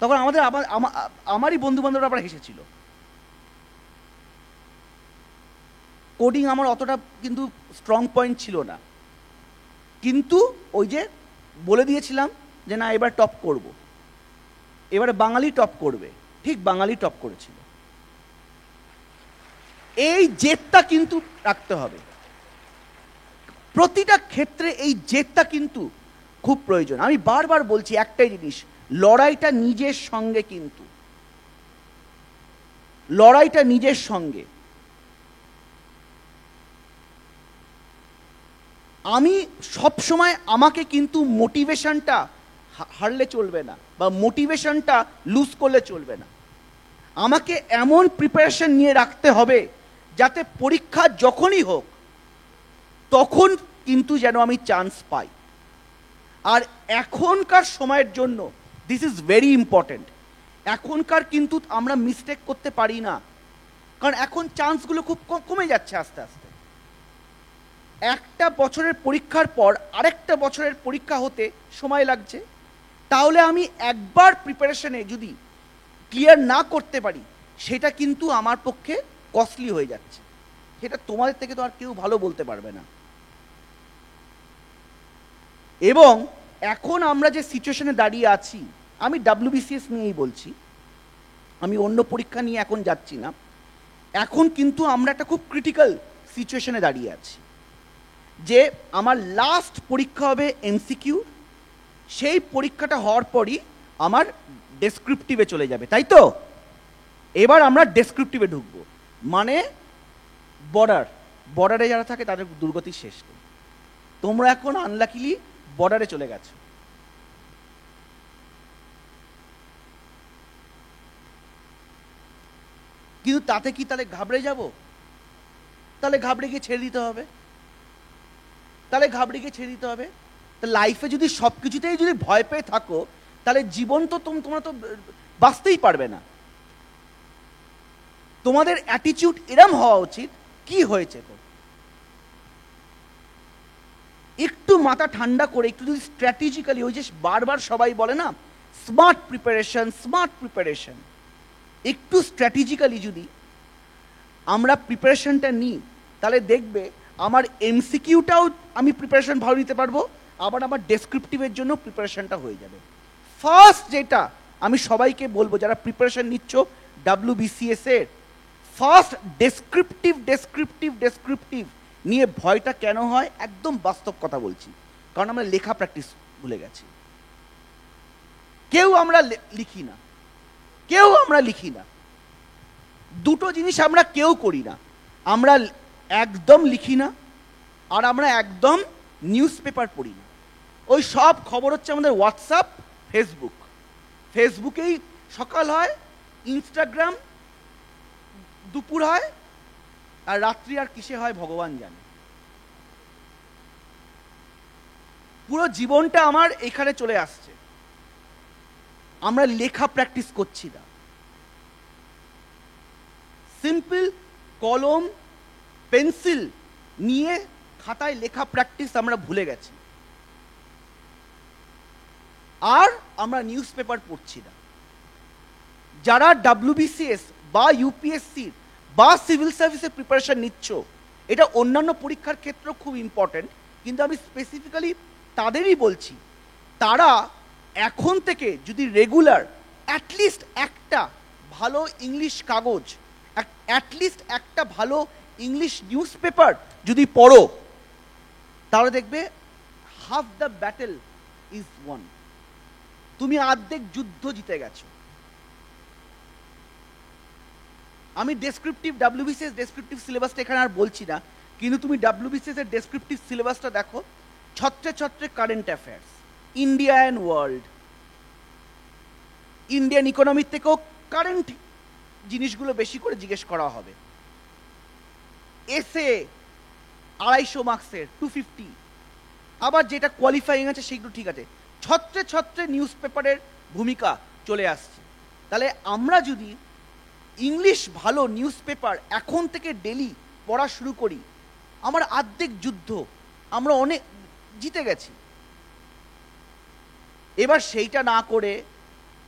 তখন আমারই বন্ধু বান্ধবরা আবার হেসেছিল। কোডিং আমার অতটা কিন্তু স্ট্রং পয়েন্ট ছিল না, কিন্তু ওই যে বলে দিয়েছিলাম যে না এবার টপ করব, এবারে বাঙালি টপ করবে, ঠিক বাঙালি টপ করেছিল। এই জেদটা কিন্তু রাখতে হবে প্রতিটা ক্ষেত্রে, এই জেদটা কিন্তু খুব প্রয়োজন। আমি বারবার বলছি একটাই জিনিস, লড়াইটা নিজের সঙ্গে, কিন্তু লড়াইটা নিজের সঙ্গে। আমি সবসময় আমাকে কিন্তু মোটিভেশনটা হারলে চলবে না, বা মোটিভেশনটা লুজ করলে চলবে না। আমাকে এমন প্রিপারেশন নিয়ে রাখতে হবে যাতে পরীক্ষা যখনই হোক তখন কিন্তু যেন আমি চান্স পাই। আর এখনকার সময়ের জন্য দিস ইজ ভেরি ইম্পর্টেন্ট। এখনকার কিন্তু আমরা মিস্টেক করতে পারি না, কারণ এখন চান্সগুলো খুব কমে যাচ্ছে আস্তে আস্তে। একটা বছরের পরীক্ষার পর আরেকটা বছরের পরীক্ষা হতে সময় লাগছে। তাহলে আমি একবার প্রিপারেশনে যদি ক্লিয়ার না করতে পারি সেটা কিন্তু আমার পক্ষে কস্টলি হয়ে যাচ্ছে। সেটা তোমাদের থেকে তো আর কেউ ভালো বলতে পারবে না। এবং এখন আমরা যে সিচুয়েশনে দাঁড়িয়ে আছি, আমি WBCS নিয়েই বলছি, আমি অন্য পরীক্ষা নিয়ে এখন যাচ্ছি না। এখন কিন্তু আমরা একটা খুব ক্রিটিক্যাল সিচুয়েশনে দাঁড়িয়ে আছি যে আমার লাস্ট পরীক্ষা হবে MCQ, সেই পরীক্ষাটা হওয়ার পরই আমার ডেসক্রিপটিভে চলে যাবে, তাই তো? এবার আমরা ডেসক্রিপটিভে ঢুকবো, মানে বর্ডারে যারা থাকে তাদের দুর্গতি শেষ নেই। তোমরা এখন আনলাকিলি বর্ডারে চলে গেছো। কিন্তু তাতে কি তাহলে ঘাবড়ে যাব? তাহলে ঘাবড়ে গিয়ে ছেড়ে দিতে হবে। তা লাইফে যদি সব কিছুতেই যদি ভয় পেয়ে থাকো তাহলে জীবন তো তোমরা তো বাঁচতেই পারবে না। তোমাদের অ্যাটিটিউড এরম হওয়া উচিত, কি হয়েছে তো একটু মাথা ঠান্ডা করে, একটু যদি স্ট্র্যাটেজিক্যালি, ওই যে বারবার সবাই বলে না স্মার্ট প্রিপারেশন, একটু স্ট্র্যাটেজিক্যালি যদি আমরা প্রিপারেশনটা নিই তাহলে দেখবে আমার MCQটাও আমি প্রিপারেশন ভালো নিতে পারবো, আবার আমার ডেসক্রিপটিভের জন্য প্রিপারেশনটা হয়ে যাবে। ফার্স্ট যেটা আমি সবাইকে বলবো যারা প্রিপারেশন নিচ্ছ WBCS এর, ফার্স্ট ডেসক্রিপটিভ নিয়ে ভয়টা কেন হয়, একদম বাস্তব কথা বলছি, কারণ আমরা লেখা প্র্যাকটিস ভুলে গেছি। কেউ আমরা লিখি না, দুটো জিনিস আমরা কেউ করি না। আমরা একদম লিখি না, আর আমরা একদম নিউজ পেপার পড়ি না। ওই সব খবর হচ্ছে আমাদের হোয়াটসঅ্যাপ, ফেসবুকেই সকাল হয়, ইনস্টাগ্রাম দুপুর হয়, আর রাত্রি আর কিসে হয় ভগবান জানে। পুরো জীবনটা আমার এখানে চলে আসছে, আমরা লেখা প্র্যাকটিস করছি না। সিম্পল কলম পেন্সিল নিয়ে খাতায় লেখা প্র্যাকটিস আমরা ভুলে গেছি, আর আমরা নিউজ পেপার পড়ছি না। যারা WBCS বা UPSC বা সিভিল সার্ভিসের প্রিপারেশন নিচ্ছ, এটা অন্যান্য পরীক্ষার ক্ষেত্রেও খুব ইম্পর্টেন্ট, কিন্তু আমি স্পেসিফিক্যালি তাদেরই বলছি, তারা এখন থেকে যদি রেগুলার অ্যাটলিস্ট একটা ভালো ইংলিশ কাগজ, অ্যাটলিস্ট একটা ভালো ইংলিশ নিউজ পেপার যদি পড়ো, তাহলে দেখবে half the battle is one. তুমি অর্ধেক যুদ্ধ জিতে গেছো। আমি ডেসক্রিপটিভ ডাব্লিউবিসিএস ডেসক্রিপটিভ সিলেবাসটা এখানে আর বলছি না, কিন্তু তুমি ডাব্লিউবিসিএস এর ডেসক্রিপটিভ সিলেবাসটা দেখো, ছত্রে ছত্রে current affairs, India and world, Indian ইকোনমির থেকেও কারেন্ট জিনিসগুলো বেশি করে জিজ্ঞেস করা হবে। এসে 250 মার্কসের 250, আবার যেটা কোয়ালিফাইং আছে সেগুলো ঠিক আছে, ছত্রে ছত্রে নিউজ পেপারের ভূমিকা চলে আসছে। তাহলে আমরা যদি ইংলিশ ভালো নিউজ পেপার এখন থেকে ডেলি পড়া শুরু করি, আমার আর্ধেক যুদ্ধ আমরা অনেক জিতে গেছি। এবার সেইটা না করে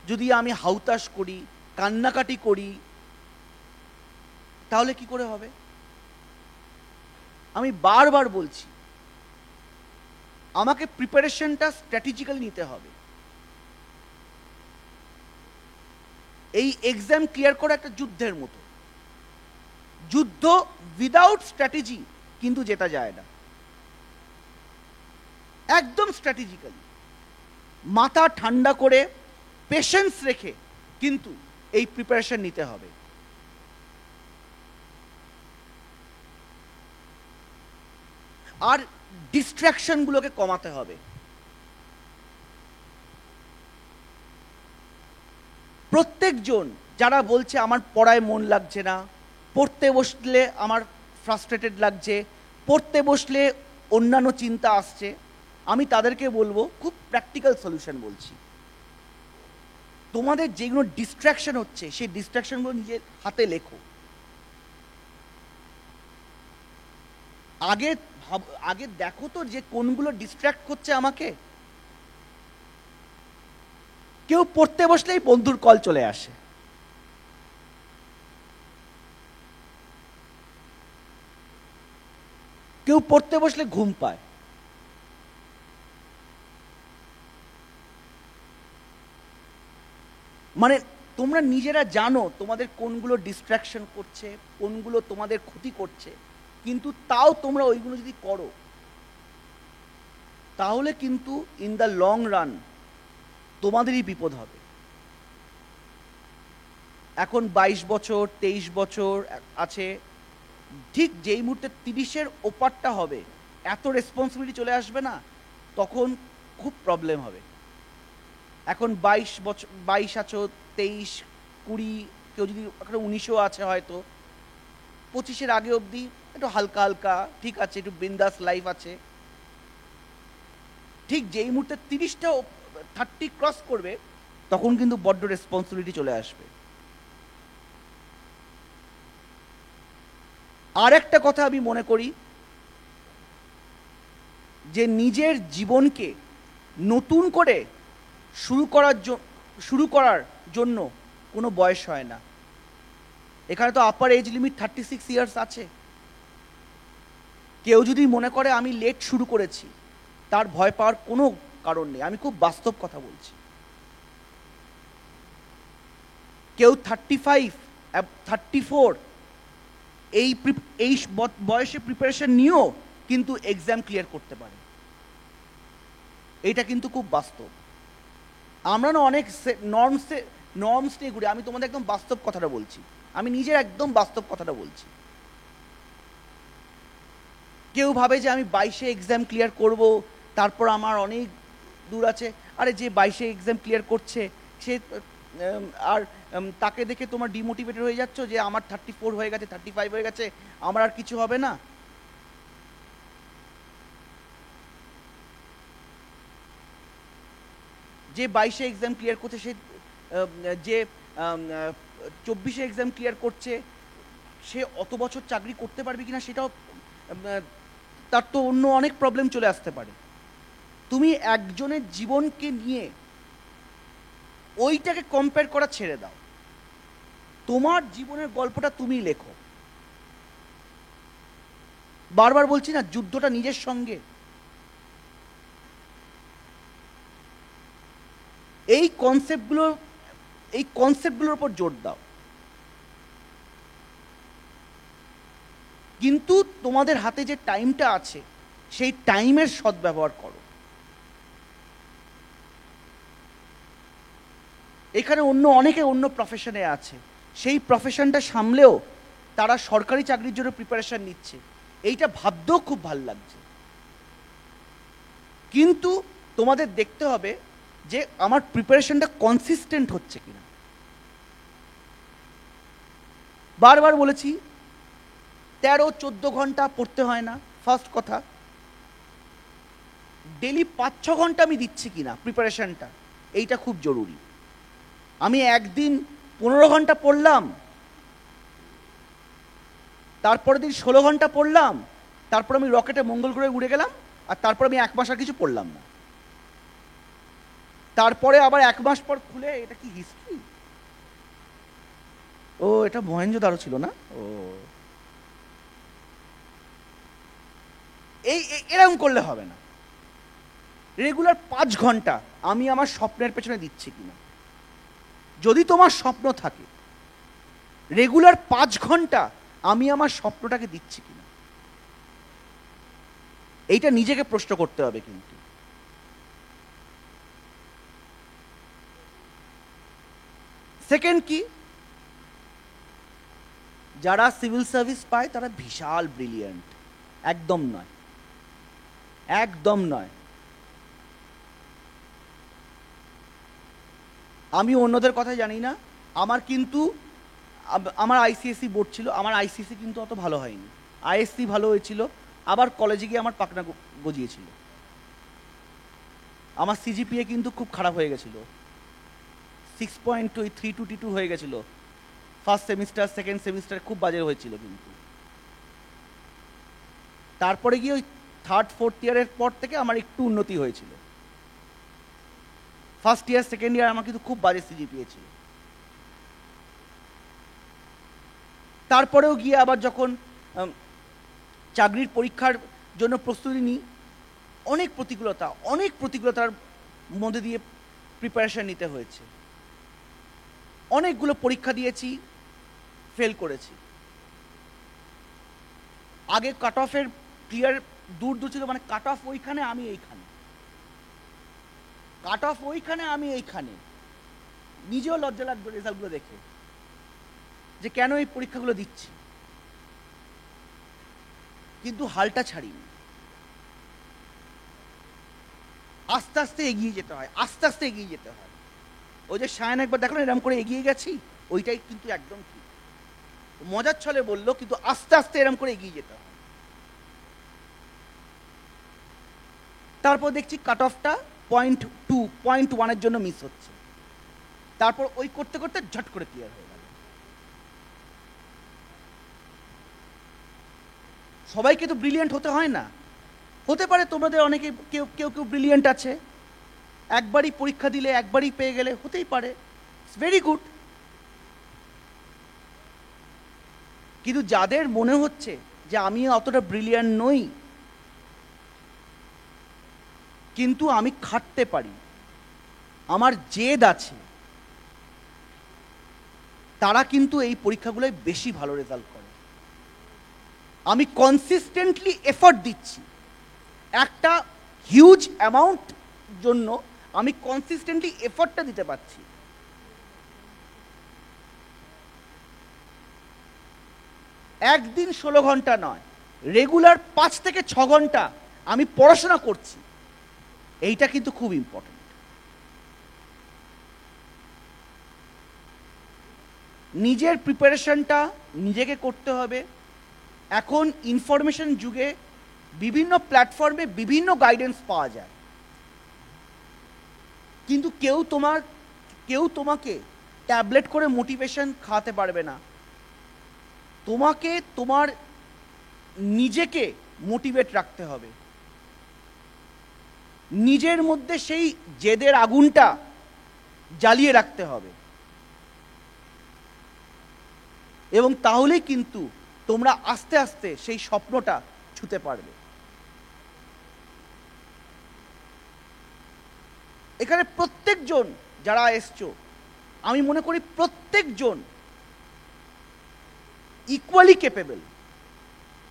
যদি আমি হাউতাশ করি, কান্নাকাটি করি, তাহলে কি করে হবে? আমি বারবার বলছি, আমাকে প্রিপারেশনটা স্ট্র্যাটেজিক্যালি নিতে হবে। এই এক্সাম ক্লিয়ার করা একটা যুদ্ধের মতো, যুদ্ধ উইদাউট স্ট্র্যাটেজি কিন্তু জেতা যায় না। একদম স্ট্র্যাটেজিক্যালি মাথা ঠান্ডা করে পেশেন্স রেখে কিন্তু এই প্রিপারেশন নিতে হবে। আর ডিস্ট্র্যাকশনগুলোকে কমাতে হবে। প্রত্যেকজন যারা বলছে আমার পড়ায় মন লাগছে না, পড়তে বসলে আমার ফ্রাস্ট্রেটেড লাগছে, পড়তে বসলে অন্যান্য চিন্তা আসছে, আমি তাদেরকে বলবো, খুব প্র্যাকটিক্যাল সলিউশন বলছি, তোমাদের যেগুলো ডিস্ট্র্যাকশন হচ্ছে সেই ডিস্ট্র্যাকশনগুলো নিজের হাতে লেখো। আগে দেখো তো যে কোনগুলো ডিস্ট্র্যাক্ট করছে আমাকে। কেউ পড়তে বসলেই বন্ধুর কল চলে আসে, কেউ পড়তে বসলে ঘুম পায়। মানে তোমরা নিজেরা জানো তোমাদের কোনগুলো ডিস্ট্র্যাকশন করছে, কোনগুলো তোমাদের ক্ষতি করছে, কিন্তু তাও তোমরা ওইগুলো যদি করো, তাহলে কিন্তু ইন দ্য লং রান তোমাদেরই বিপদ হবে। এখন 22 বছর 23 বছর আছে, ঠিক যেই মুহূর্তে 30-এর ওপারটা হবে, এত রেসপন্সিবিলিটি চলে আসবে না, তখন খুব প্রবলেম হবে। এখন 22 বছর, 22 আছো, 23, 20, কেউ যদি একটা 19ও আছে, হয়তো 25-এর আগে অবধি একটু হালকা হালকা ঠিক আছে, একটু বিন্দাস লাইফ আছে। ঠিক যেই মুহূর্তে 30টা 30 ক্রস করবে, তখন কিন্তু বড্ড রেসপন্সিবিলিটি চলে আসবে। আর একটা কথা আমি মনে করি, যে নিজের জীবনকে নতুন করে শুরু করার জন্য কোনো বয়স হয় না। এখানে তো আপার এজ লিমিট 36 ইয়ার্স আছে। কেউ যদি মনে করে আমি লেট শুরু করেছি, তার ভয় পাওয়ার কোনো কারণ নেই। আমি খুব বাস্তব কথা বলছি। কেউ 35, 34 এই বয়সে প্রিপারেশন নিয়েও কিন্তু এক্সাম ক্লিয়ার করতে পারে। এইটা কিন্তু খুব বাস্তব। আমরা না অনেক নর্মস নিয়ে ঘুরি। আমি তোমাদের একদম বাস্তব কথাটা বলছি, আমি নিজের একদম বাস্তব কথাটা বলছি। কেউ ভাবে যে আমি 22-এ এক্সাম ক্লিয়ার করব, তারপর আমার অনেক দূর আছে। আরে যে 22-এ এক্সাম ক্লিয়ার করছে, সে আর তাকে দেখে তোমার ডিমোটিভেটেড হয়ে যাচ্ছ যে আমার 34 হয়ে গেছে, 35 হয়ে গেছে, আমার আর কিছু হবে না। যে 22-এ এক্সাম ক্লিয়ার করছে, সে যে 24-এ এক্সাম ক্লিয়ার করছে, সে অত বছর চাকরি করতে পারবে কিনা সেটাও, তার তো অন্য অনেক প্রবলেম চলে আসতে পারে। তুমি একজনের জীবনকে নিয়ে ওইটাকে কম্পেয়ার করা ছেড়ে দাও। তোমার জীবনের গল্পটা তুমি লেখো। বারবার বলছি না, যুদ্ধটা নিজের সঙ্গে। এই কনসেপ্টগুলোর উপর জোর দাও। কিন্তু তোমাদের হাতে যে টাইমটা আছে, সেই টাইমের সদ্ব্যবহার করো। এখানে অনেকে অন্য প্রফেশনে আছে, সেই প্রফেশনটা সামলেও তারা সরকারি চাকরির জন্য প্রিপারেশন নিচ্ছে, এইটা ভাবতেও খুব ভাল লাগছে। কিন্তু তোমাদের দেখতে হবে যে আমার প্রিপারেশনটা কনসিস্টেন্ট হচ্ছে কিনা। বারবার বলেছি 13-14 ঘন্টা পড়তে হয় না, ফার্স্ট কথা। ডেলি 5-6 ঘন্টা আমি দিচ্ছি কিনা প্রিপারেশনটা, এইটা খুব জরুরি। আমি একদিন 15 ঘন্টা পড়লাম, তারপরের দিন 16 ঘন্টা পড়লাম, তারপর আমি রকেটে মঙ্গল গ্রহে উড়ে গেলাম, আর তারপর আমি 1 মাস আর কিছু পড়লাম না। তারপরে আবার 1 মাস পর খুলে এটা কি হিস্ট্রি, ও এটা মহেঞ্জোদারো ছিল না, ও এরকম করলে হবে না। রেগুলার 5 ঘন্টা আমি আমার স্বপ্নের পেছনে দিচ্ছি কিনা। যদি তোমার স্বপ্ন থাকে, রেগুলার 5 ঘন্টা আমি আমার স্বপ্নটাকে দিচ্ছি কিনা, এইটা নিজেকে প্রশ্ন করতে হবে। কিন্তু সেকেন্ড কি, যারা সিভিল সার্ভিস পায় তারা বিশাল ব্রিলিয়েন্ট, একদম নয়, একদম নয়। আমি অন্যদের কথা জানি না, আমার আইসিএসসি বোর্ড ছিল, আমার আইসিএসসি কিন্তু অত ভালো হয়নি, আইএসসি ভালো হয়েছিল, আবার কলেজে গিয়ে আমার পাকনা গজিয়েছিল। আমার সিজিপিএ কিন্তু খুব খারাপ হয়ে গেছিল, 6.322 হয়ে গেছিল। ফার্স্ট সেমিস্টার, সেকেন্ড সেমিস্টার খুব বাজে হয়েছিল। কিন্তু তারপরে গিয়ে ওই 3rd-4th ইয়ারের পর থেকে আমার একটু উন্নতি হয়েছিল। ফার্স্ট ইয়ার, সেকেন্ড ইয়ার আমার কিন্তু খুব বাজে সিজিপিএ ছিল। তারপরেও গিয়ে আবার যখন চাকরির পরীক্ষার জন্য প্রস্তুতি নিই, অনেক প্রতিকূলতার মধ্যে দিয়ে প্রিপারেশন নিতে হয়েছে। অনেকগুলো পরীক্ষা দিয়েছি, ফেল করেছি। আগে কাট অফের ক্লিয়ার দূর ছিল, মানে কাট অফ ওইখানে, আমি এইখানে, কাট অফ ওইখানে, আমি এইখানে। নিজেও লজ্জা লাগবে রেজাল্টগুলো দেখে, যে কেন এই পরীক্ষাগুলো দিচ্ছি। কিন্তু হালটা ছাড়িনি, আস্তে আস্তে এগিয়ে যেতে হয়, আস্তে আস্তে এগিয়ে যেতে হয়। ওই যে সায়ন একবার দেখলো এরকম করে এগিয়ে গেছি, ওইটাই কিন্তু একদম ঠিক। মজার ছলে বললো, কিন্তু আস্তে আস্তে এরকম করে এগিয়ে যেতে হয়। তারপর দেখছি কাট অফটা 0.2, 0.1 জন্য মিস হচ্ছে। তারপর ওই করতে করতে ঝট করে ক্লিয়ার হয়ে গেল। সবাইকে তো ব্রিলিয়েন্ট হতে হয় না, হতে পারে তোমাদের অনেকে কেউ কেউ কেউ ব্রিলিয়েন্ট আছে, একবারই পরীক্ষা দিলে একবারই পেয়ে গেলে, হতেই পারে, ইটস ভেরি গুড। কিন্তু যাদের মনে হচ্ছে যে আমি অতটা ব্রিলিয়েন্ট নই, কিন্তু আমি খাটতে পারি, আমার জেদ আছে, তারা কিন্তু এই পরীক্ষাগুলোয় বেশি ভালো রেজাল্ট করে। আমি কনসিস্টেন্টলি এফর্ট দিচ্ছি, একটা হিউজ অ্যামাউন্ট জন্য আমি কনসিস্টেন্টলি এফর্টটা দিতে পারছি। একদিন 16 ঘন্টা নয়, রেগুলার 5 থেকে 6 ঘন্টা আমি পড়াশোনা করছি, এইটা কিন্তু খুব ইম্পর্টেন্ট। নিজের প্রিপারেশনটা নিজেকে করতে হবে। এখন ইনফরমেশন যুগে বিভিন্ন প্ল্যাটফর্মে বিভিন্ন গাইডেন্স পাওয়া যায়, কিন্তু কেউ তোমাকে ট্যাবলেট করে মোটিভেশন খাওয়াতে পারবে না। তোমাকে তোমার নিজেকে মোটিভেট রাখতে হবে, নিজের মধ্যে সেই জেদের আগুনটা জ্বালিয়ে রাখতে হবে, এবং তাহলেই কিন্তু তোমরা আস্তে আস্তে সেই স্বপ্নটা ছুঁতে পারবে। এখানে প্রত্যেকজন যারা এসছো, আমি মনে করি প্রত্যেকজন ইকুয়ালি ক্যাপেবল,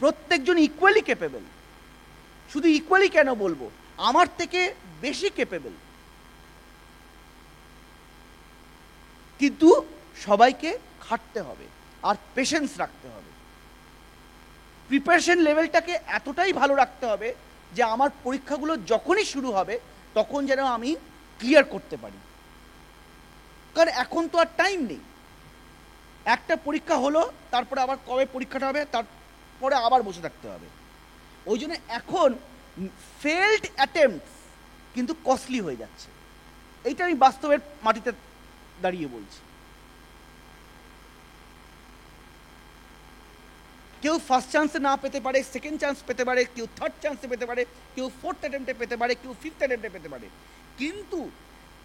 প্রত্যেকজন ইকুয়ালি ক্যাপেবল। শুধু ইকুয়ালি কেন বলবো, আমার থেকে বেশি ক্যাপেবল। কিন্তু সবাইকে খাটতে হবে আর পেশেন্স রাখতে হবে। প্রিপারেশন লেভেলটাকে এতটাই ভালো রাখতে হবে যে আমার পরীক্ষাগুলো যখনই শুরু হবে তখন যেন আমি ক্লিয়ার করতে পারি। কারণ এখন তো আর টাইম নেই, একটা পরীক্ষা হলো তারপরে আবার কবে পরীক্ষাটা হবে তারপরে আবার বসে থাকতে হবে। ওই জন্য এখন ফেল্ড অ্যাটেম্পটস কিন্তু কস্টলি হয়ে যাচ্ছে, এইটা আমি বাস্তবের মাটিতে দাঁড়িয়ে বলছি। কেউ ফার্স্ট চান্সে না পেতে পারে, সেকেন্ড চান্স পেতে পারে, কেউ থার্ড চান্সে পেতে পারে, কেউ ফোর্থ অ্যাটেম্পটে পেতে পারে, কেউ ফিফথ অ্যাটেম্পটে পেতে পারে, কিন্তু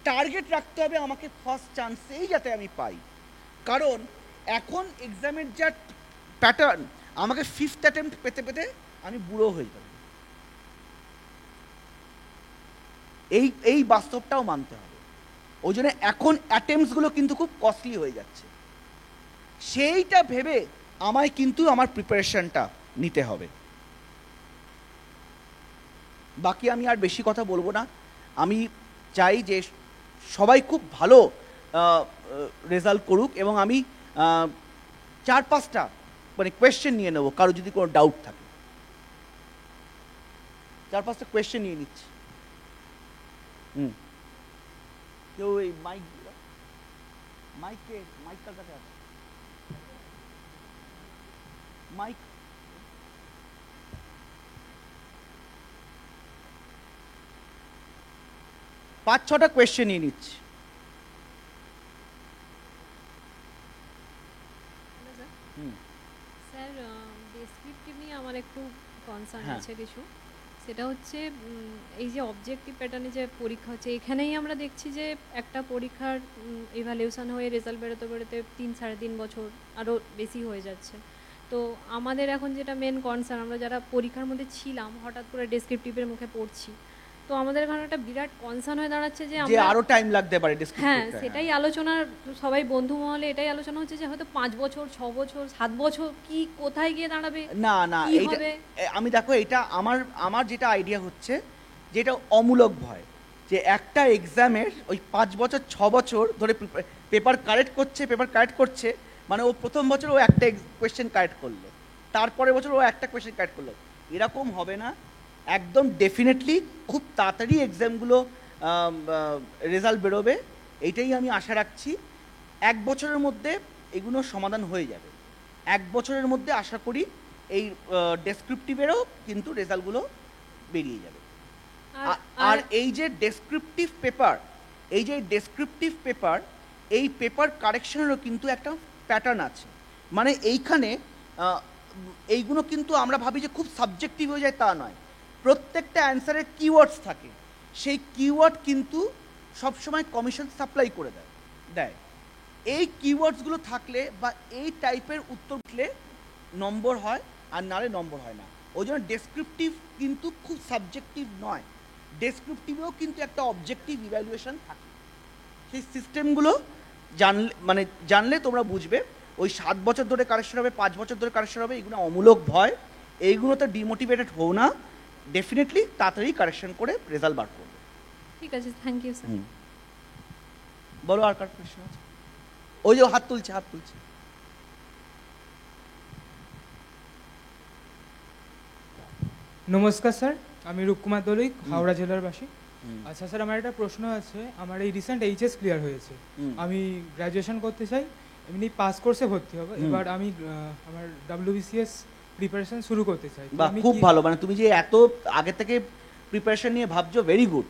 টার্গেট রাখতে হবে আমাকে ফার্স্ট চান্সেই যাতে আমি পাই। কারণ এখন এক্সামের যা প্যাটার্ন, আমাকে ফিফথ অ্যাটেম্পট পেতে পেতে আমি বুড়ো হয়ে যাব। এই বাস্তবটাও মানতে হবে। ওই জন্য এখন অ্যাটেম্পটসগুলো কিন্তু খুব কস্টলি হয়ে যাচ্ছে, সেইটা ভেবে আমায় কিন্তু আমার প্রিপারেশনটা নিতে হবে। বাকি আমি আর বেশি কথা বলবো না। আমি চাই যে সবাই খুব ভালো রেজাল্ট করুক, এবং আমি 4-5টা মানে কোয়েশ্চেন নিয়ে নেবো, কারো যদি কোনো ডাউট থাকে। 4-5টা কোয়েশ্চেন নিয়ে নিচ্ছি। কেউ এই মাইকটার কাছে আছে? মাইক 5-6টা কোয়েশ্চেন নিয়ে নিচ্ছি। স্যার, ডেসক্রিপটিভ নিয়ে আমার একটু কনসার্ন হ্যাঁ। আছে কিছু। সেটা হচ্ছে এই যে অবজেক্টিভ প্যাটার্নে যে পরীক্ষা হচ্ছে, এখানেই আমরা দেখছি যে একটা পরীক্ষার ইভ্যালুয়েশন হয়ে রেজাল্ট বেরোতে বেরোতে 3-3.5 বছর আরও বেশি হয়ে যাচ্ছে। তো আমাদের এখন যেটা মেন কনসার্ন, আমরা যারা পরীক্ষার মধ্যে ছিলাম হঠাৎ করে ডেসক্রিপটিভের মুখে পড়ছি, তো আমাদের এখানে একটা বিরাট কনসার্ন হয়ে দাঁড়াচ্ছে যে যে আমরা আরো টাইম লাগতে পারে হ্যাঁ, ডেসক্রিপটিভটা। সেটাই আলোচনার সবাই বন্ধু মহলে এটাই আলোচনা হচ্ছে যে হয়তো 5 বছর, 6 বছর, 7 বছর কি কোথায় গিয়ে দাঁড়াবে। না না, কি এইটা হবে? আমি দেখো, এটা আমার যেটা আইডিয়া হচ্ছে, যেটা অমূলক ভয়, যে একটা এক্সামের ওই 5 বছর 6 বছর ধরে পেপার কারেক্ট করছে, মানে ও প্রথম বছর ও একটা কোয়েশ্চেন কারেক্ট করলো, তারপরে বছর ও একটা কোয়েশ্চেন কারেক্ট করলো, এরকম হবে না। একদম ডেফিনেটলি খুব তাড়াতাড়ি এক্সামগুলো রেজাল্ট বেরোবে, এইটাই আমি আশা রাখছি। 1 বছরের মধ্যে এগুলো সমাধান হয়ে যাবে। 1 বছরের মধ্যে আশা করি এই ডেসক্রিপটিভেরও কিন্তু রেজাল্টগুলো বেরিয়ে যাবে। আর এই যে ডেসক্রিপটিভ পেপার, এই পেপার কারেকশনেরও কিন্তু একটা প্যাটার্ন আছে। মানে এইখানে এইগুলো কিন্তু আমরা ভাবি যে খুব সাবজেক্টিভ হয়ে যায়, তা নয়। প্রত্যেকটা অ্যান্সারের কিওয়ার্ডস থাকে, সেই কিওয়ার্ড কিন্তু সবসময় কমিশন সাপ্লাই করে দেয়। এই কিওয়ার্ডসগুলো থাকলে বা এই টাইপের উত্তর দিলে নম্বর হয়, আর নালে নম্বর হয় না। ওই জন্য ডেসক্রিপটিভ কিন্তু খুব সাবজেক্টিভ নয়, ডেসক্রিপটিভেও কিন্তু একটা অবজেক্টিভ ইভ্যালুয়েশন থাকে। সেই সিস্টেমগুলো জানলে তোমরা বুঝবে। ওই 7 বছর ধরে কারেকশন হবে, 5 বছর ধরে কারেকশন হবে, এগুলো অমূলক ভয়। এইগুলোতে ডিমোটিভেটেড হও না, ডেফিনেটলি তাড়াতাড়ি কারেকশন করে রেজাল্ট বার করবে। ঠিক আছে, থ্যাংক ইউ স্যার। বলো, আর কার প্রশ্ন আছে? ওই যে হাত তুলছে। নমস্কার স্যার, আমি রূপকুমার দলুই, হাওড়া জেলার বাসী। আচ্ছা স্যার, আমার একটা প্রশ্ন আছে। আমার এই রিসেন্ট এইচএস ক্লিয়ার হয়েছে, আমি গ্র্যাজুয়েশন করতে চাই, এমনি পাস কোর্সে ভর্তি হবো। এবার আমি আমার WBCS প্রিপারেশন শুরু করতে চাই। বাহ, খুব ভালো। মানে তুমি যে এত আগে থেকে প্রিপারেশন নিয়ে ভাবছো, ভেরি গুড।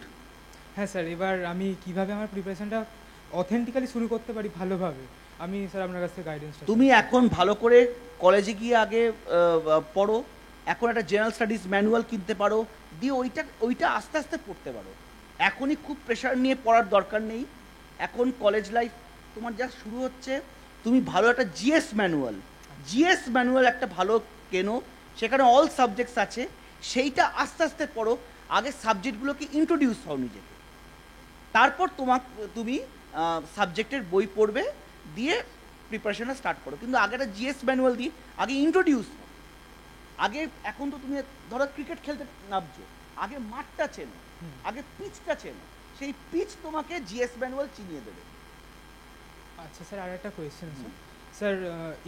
হ্যাঁ স্যার, এবার আমি কিভাবে আমার প্রিপারেশনটা অথেন্টিক্যালি শুরু করতে পারি ভালোভাবে, আমি স্যার আপনার কাছ থেকে গাইডেন্স। তুমি এখন ভালো করে কলেজে গিয়ে আগে পড়ো, এখন একটা জেনারেল স্টাডিজ ম্যানুয়াল কিনতে পারো, দিয়ে ওইটা আস্তে আস্তে পড়তে পারো। এখনই খুব প্রেশার নিয়ে পড়ার দরকার নেই। এখন কলেজ লাইফ তোমার যা শুরু হচ্ছে, তুমি ভালো একটা জিএস ম্যানুয়াল একটা ভালো কেনো, সেখানে অল সাবজেক্টস আছে, সেইটা আস্তে আস্তে পড়ো। আগে সাবজেক্টগুলোকে ইন্ট্রোডিউস হও নিজেকে, তারপর তুমি সাবজেক্টের বই পড়বে, দিয়ে প্রিপারেশনটা স্টার্ট করো। কিন্তু আগে একটা জিএস ম্যানুয়াল দিয়ে আগে ইন্ট্রোডিউস হও। আগে এখন তো তুমি ধরো ক্রিকেট খেলতে নামছো, আগে মাঠটা চেনো, আগে পিচটা চেনো, সেই পিচ তোমাকে জিএস ম্যানুয়াল চিনিয়ে দেবে। আচ্ছা স্যার, আর একটা কোয়েশ্চেন আছে। স্যার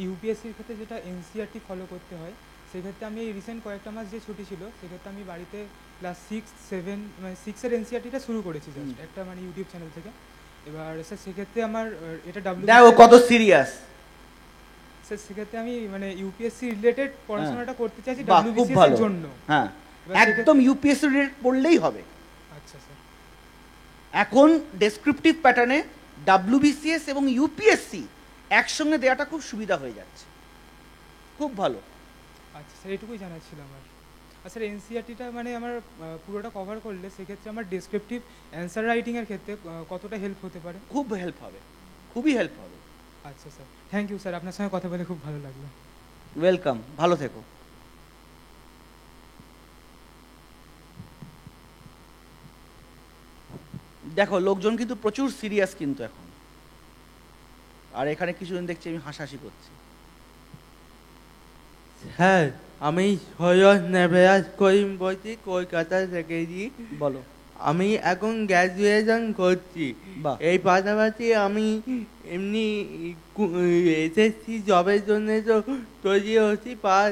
ইউপিএসসির ক্ষেত্রে যেটা এনসিআরটি ফলো করতে হয়, সেক্ষেত্রে আমি এই রিসেন্ট কয়েকটা মাস যে ছুটি ছিল, সেক্ষেত্রে আমি বাড়িতে ক্লাস 6-7 মানে 6-এর এনসিআরটিটা শুরু করেছি জাস্ট একটা মানে ইউটিউব চ্যানেল থেকে। এবার স্যার সেক্ষেত্রে আমার এটা দেখো কত সিরিয়াস। স্যার সেক্ষেত্রে আমি মানে ইউপিএসসি রিলেটেড পড়াশোনাটা করতে চাইছি বাহ, খুব ডাব্লিউবিসিএস ভালো। এর জন্য। হ্যাঁ, এবার একদম ইউপিএসসি রিলেটেড পড়লেই হবে। আচ্ছা স্যার। এখন ডেসক্রিপটিভ প্যাটার্নে ডাব্লিউবিসিএস এবং ইউপিএসসি একসঙ্গে দেওয়াটা খুব সুবিধা হয়ে যাচ্ছে, খুব ভালো। আচ্ছা স্যার, এটুকুই জানার ছিল আমার। আর স্যার এনসিআরটিটা মানে আমার পুরোটা কভার করলে সেক্ষেত্রে আমার ডেসক্রিপটিভ অ্যান্সার রাইটিংয়ের ক্ষেত্রে কতটা হেল্প হতে পারে? খুব হেল্প হবে, খুবই হেল্প হবে। আচ্ছা স্যার, থ্যাংক ইউ স্যার, আপনার সঙ্গে কথা বলে খুব ভালো লাগলো। ওয়েলকাম, ভালো থেকো। দেখো লোকজন কিন্তু প্রচুর সিরিয়াস কিন্তু এখন, আর এখানে কিছুদিন দেখছি আমি হাসাহাসি করছি। হ্যাঁ, আমি সৈয়দ নেবেয়াজ করিম বলছি কলকাতা থেকে। বলো। আমি এখন গ্র্যাজুয়েশন করছি। বাহ। এই পাশাপাশি আমি এমনি এসএসসি জবের জন্য তো তৈরি হচ্ছি, পাস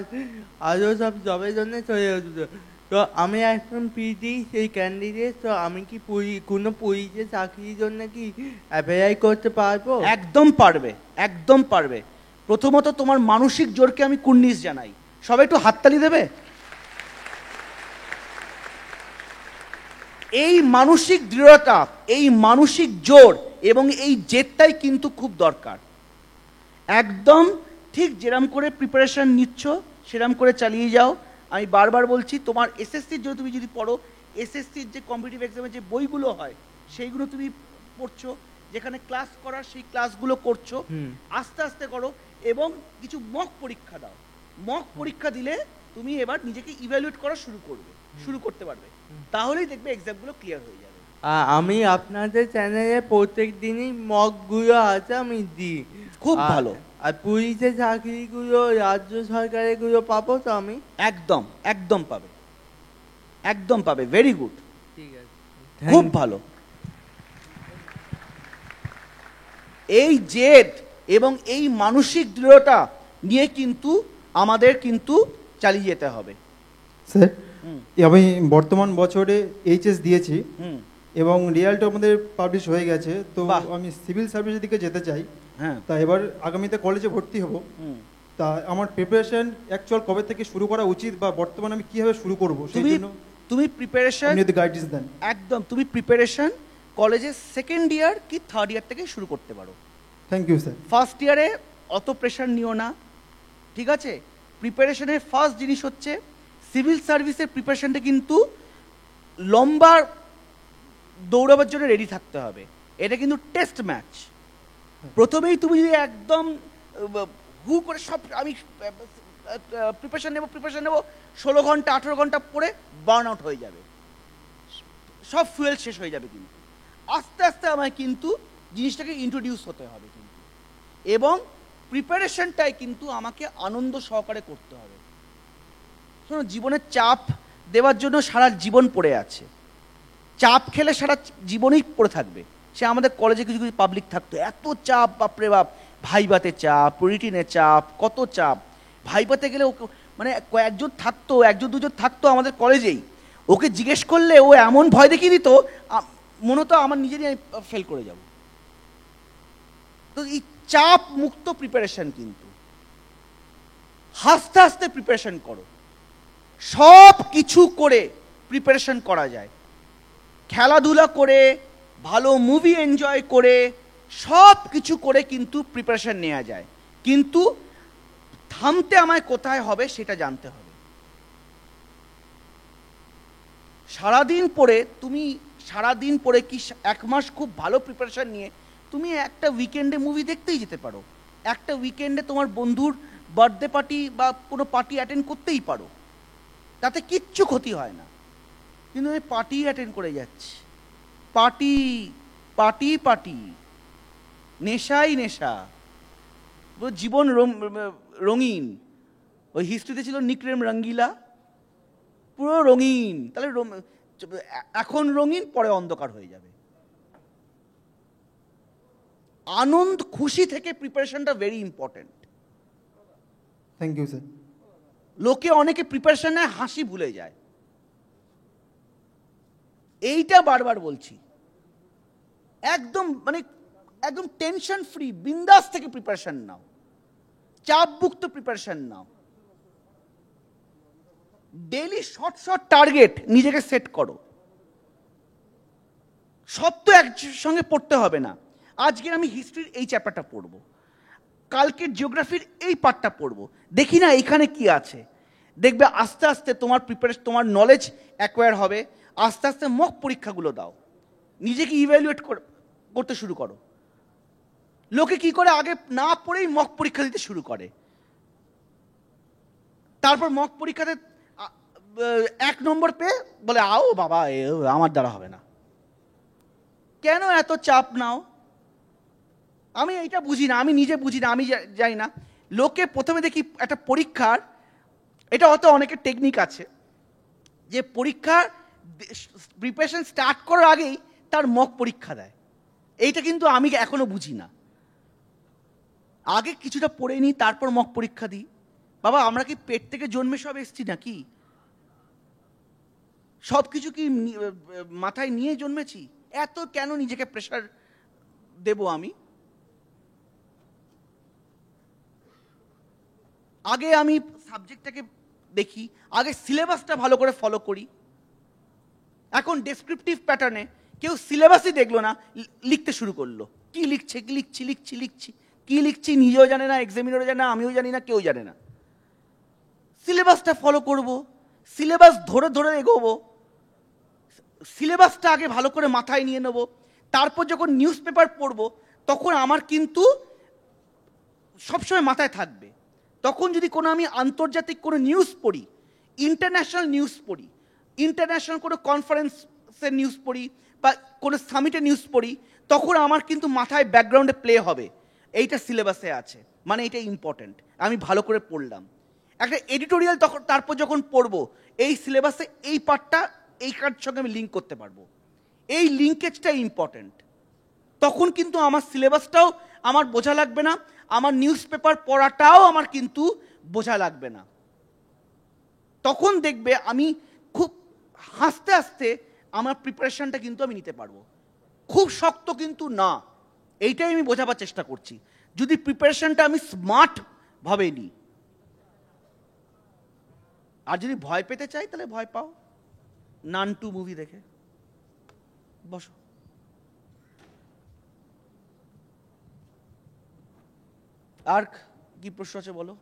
আরও সব জবের জন্য তৈরি হচ্ছে। তো আমি এখন পিটি সেই ক্যান্ডিডেট। তো আমি কি কোনো পুলিশের চাকরির জন্য কি অ্যাপ্লাই করতে পারবো? একদম পারবে, একদম পারবে। প্রথমত তোমার মানসিক জোরকে আমি কুর্নিশ জানাই। সবাই একটু হাততালি দেবে। এই মানসিক দৃঢ়তা, এই মানসিক জোর এবং এই জেদটাই কিন্তু খুব দরকার। একদম ঠিক যেরম করে প্রিপারেশন নিচ্ছ সেরম করে চালিয়ে যাও। আমি বারবার বলছি, তোমার এসএসসির জন্য তুমি যদি পড়ো, এসএসসির যে কম্পিটিটিভ এক্সামের যে বইগুলো হয় সেইগুলো তুমি পড়ছো, যেখানে ক্লাস করার সেই ক্লাসগুলো করছো, আস্তে আস্তে করো এবং কিছু মক পরীক্ষা দাও। মক পরীক্ষা দিলে তুমি এবার নিজেকে ইভ্যালুয়েট করা শুরু করতে পারবে, তাহলেই দেখবে এক্সামগুলো ক্লিয়ার হয়ে যাবে। আমি আপনাদের চ্যানেলে প্রত্যেক দিনই মকগুলো আছে, আমি দিই। খুব ভালো। আর পুলিশের চাকরিগুলো রাজ্য সরকারের গুলো পাবো তো আমি? একদম একদম পাবে, একদম পাবে। ভেরি গুড, ঠিক আছে, খুব ভালো। এই জেদ এবং এই মানসিক দৃঢ়তা নিয়ে কিন্তু আমাদের কিন্তু চালিয়ে যেতে হবে। স্যার, আমি বর্তমান বছরে এইচএস দিয়েছি এবং রেজাল্ট আমাদের পাবলিশ হয়ে গেছে। তো বাহ। আমি সিভিল সার্ভিসের দিকে যেতে চাই। হ্যাঁ, তা এবার আগামীতে কলেজে ভর্তি হব। তা আমার প্রিপারেশন অ্যাকচুয়াল কবে থেকে শুরু করা উচিত বা বর্তমানে আমি কিভাবে শুরু করব সেই জন্য তুমি প্রিপারেশন আপনি যদি গাইডেন্স দেন। একদম, তুমি প্রিপারেশন কলেজের সেকেন্ড ইয়ার কি থার্ড ইয়ার থেকে শুরু করতে পারো। Thank you sir. ফার্স্ট ইয়ারে অত প্রেশার নিও না, ঠিক আছে? প্রিপারেশনের ফার্স্ট জিনিস হচ্ছে সিভিল সার্ভিসের প্রিপারেশনটা কিন্তু লম্বা দৌড়াবার জন্য রেডি থাকতে হবে। এটা কিন্তু টেস্ট ম্যাচ। প্রথমেই তুমি যদি একদম হু করে সব আমি প্রিপারেশন নেব 16 ঘন্টা 18 ঘন্টা পরে বার্ন আউট হয়ে যাবে, সব ফুয়েল শেষ হয়ে যাবে। কিন্তু আস্তে আস্তে আমায় কিন্তু জিনিসটাকে ইন্ট্রোডিউস হতে হবে কিন্তু, এবং প্রিপারেশনটাই কিন্তু আমাকে আনন্দ সহকারে করতে হবে। শোনো, জীবনের চাপ দেওয়ার জন্য সারা জীবন পড়ে আছে। চাপ খেলে সারা জীবনেই পড়ে থাকবে। সে আমাদের কলেজে কিছু কিছু পাবলিক থাকতো, এত চাপ, বাপরে বাপ, ভাইবাতে চাপ, রিটিনে চাপ, কত চাপ। ভাইবাতে গেলে ওকে মানে একজন থাকতো, একজন দুজন থাকতো আমাদের কলেজেই, ওকে জিজ্ঞেস করলে ও এমন ভয় দেখিয়ে দিত মনে হতো আমার নিজেরই আমি ফেল করে যাব। তো এই চাপ মুক্ত প্রিপারেশন কিন্তু হাসতে হাসতে প্রিপারেশন করো। সব কিছু করে প্রিপারেশন করা যায়, খেলাধুলা করে, ভালো মুভি এনজয় করে, সব কিছু করে কিন্তু প্রিপারেশন নেওয়া যায়। কিন্তু থামতে আমায় কোথায় হবে সেটা জানতে হবে। সারাদিন পরে কি 1 মাস খুব ভালো প্রিপারেশন নিয়ে তুমি একটা উইকেন্ডে মুভি দেখতেই যেতে পারো, একটা উইকেন্ডে তোমার বন্ধুর বার্থডে পার্টি বা কোনো পার্টি অ্যাটেন্ড করতেই পারো, তাতে কিচ্ছু ক্ষতি হয় না। কিন্তু আমি পার্টি অ্যাটেন্ড করে যাচ্ছি, পার্টি পার্টি পার্টি, নেশাই নেশা, জীবন রঙিন। ওই হিস্ট্রিতে ছিল নিকরেম রঙ্গিলা, পুরো রঙিন। তাহলে এখন রঙিন, পরে অন্ধকার হয়ে যাবে। আনন্দ খুশি থেকে প্রিপারেশনটা very important. Thank you sir. লোকে অনেকে প্রিপারেশনে হাসি ভুলে যায়, এইটা বারবার বলছি। একদম মানে একদম টেনশন ফ্রি বিন্দাস থেকে প্রিপারেশন নাও, চাপমুক্ত প্রিপারেশন নাও। ডেইলি শর্ট শর্ট টার্গেট নিজেকে সেট করো। সব তো একসঙ্গে পড়তে হবে না। আজকে আমি হিস্ট্রির এই চ্যাপ্টারটা পড়বো, কালকের জিওগ্রাফির এই পার্টটা পড়বো, দেখি না এখানে কি আছে। দেখবে আস্তে আস্তে তোমার প্রিপারেশন, তোমার নলেজ অ্যাকোয়ার হবে। আস্তে আস্তে মক পরীক্ষাগুলো দাও, নিজেকে ইভ্যালুয়েট করতে শুরু করো। লোকে কি করে, আগে না পড়েই মক পরীক্ষা দিতে শুরু করে, তারপর মক পরীক্ষাতে 1 নম্বর পেয়ে বলে আও বাবা আমার দ্বারা হবে না। কেন এত চাপ নাও? আমি এইটা বুঝি না, আমি নিজে বুঝি না, আমি জানি না। লোকে প্রথমে দেখি একটা পরীক্ষার, এটা হয়তো অনেকের টেকনিক আছে যে পরীক্ষার প্রিপারেশন স্টার্ট করার আগেই তার মক পরীক্ষা দেয়। এইটা কিন্তু আমি এখনো বুঝি না। আগে কিছুটা পড়ে নিই, তারপর মক পরীক্ষা দিই। বাবা আমরা কি পেট থেকে জন্মে সব এসছি নাকি? সব কিছু কি মাথায় নিয়ে জন্মেছি? এত কেন নিজেকে প্রেশার দেব আমি? আগে আমি সাবজেক্টটাকে দেখি, আগে সিলেবাসটা ভালো করে ফলো করি। এখন ডেসক্রিপটিভ প্যাটার্নে কেউ সিলেবাসই দেখলো না, লিখতে শুরু করলো। কি লিখছে, কি লিখছি কি লিখছি নিজেও জানে না, এক্সামিনারও জানে না, আমিও জানি না, কেউ জানে না। সিলেবাসটা ফলো করব, সিলেবাস ধরে ধরে এগোবো, সিলেবাসটা আগে ভালো করে মাথায় নিয়ে নেব। তারপর যখন নিউজ পেপার পড়বো তখন আমার কিন্তু সবসময় মাথায় থাকবে। তখন যদি কোনো আমি আন্তর্জাতিক কোনো নিউজ পড়ি, ইন্টারন্যাশনাল নিউজ পড়ি, ইন্টারন্যাশনাল কোনো কনফারেন্সের নিউজ পড়ি বা কোনো সামিটের নিউজ পড়ি, তখন আমার কিন্তু মাথায় ব্যাকগ্রাউন্ডে প্লে হবে এইটা সিলেবাসে আছে, মানে এটা ইম্পর্টেন্ট, আমি ভালো করে পড়লাম। একটা এডিটোরিয়াল তখন তারপর যখন পড়বো, এই সিলেবাসে এই পার্টটা এই কার্ডের সঙ্গে আমি লিঙ্ক করতে পারবো, এই লিঙ্কেজটাই ইম্পর্টেন্ট। তখন কিন্তু আমার সিলেবাসটাও আমার বোঝা লাগবে না, আমার নিউজ পেপার পড়াটাও আমার কিন্তু বোঝা লাগবে না। তখন দেখবে আমি খুব হাসতে হাসতে আমার প্রিপারেশনটা কিন্তু আমি নিতে পারবো। খুব শক্ত কিন্তু না, এইটাই আমি বোঝাবার চেষ্টা করছি। যদি প্রিপারেশনটা আমি স্মার্ট ভাবে নিই, আর যদি ভয় পেতে চাই তাহলে ভয় পাও, নান 2 মুভি দেখে বসো। আর কি প্রশ্ন আছে বলো?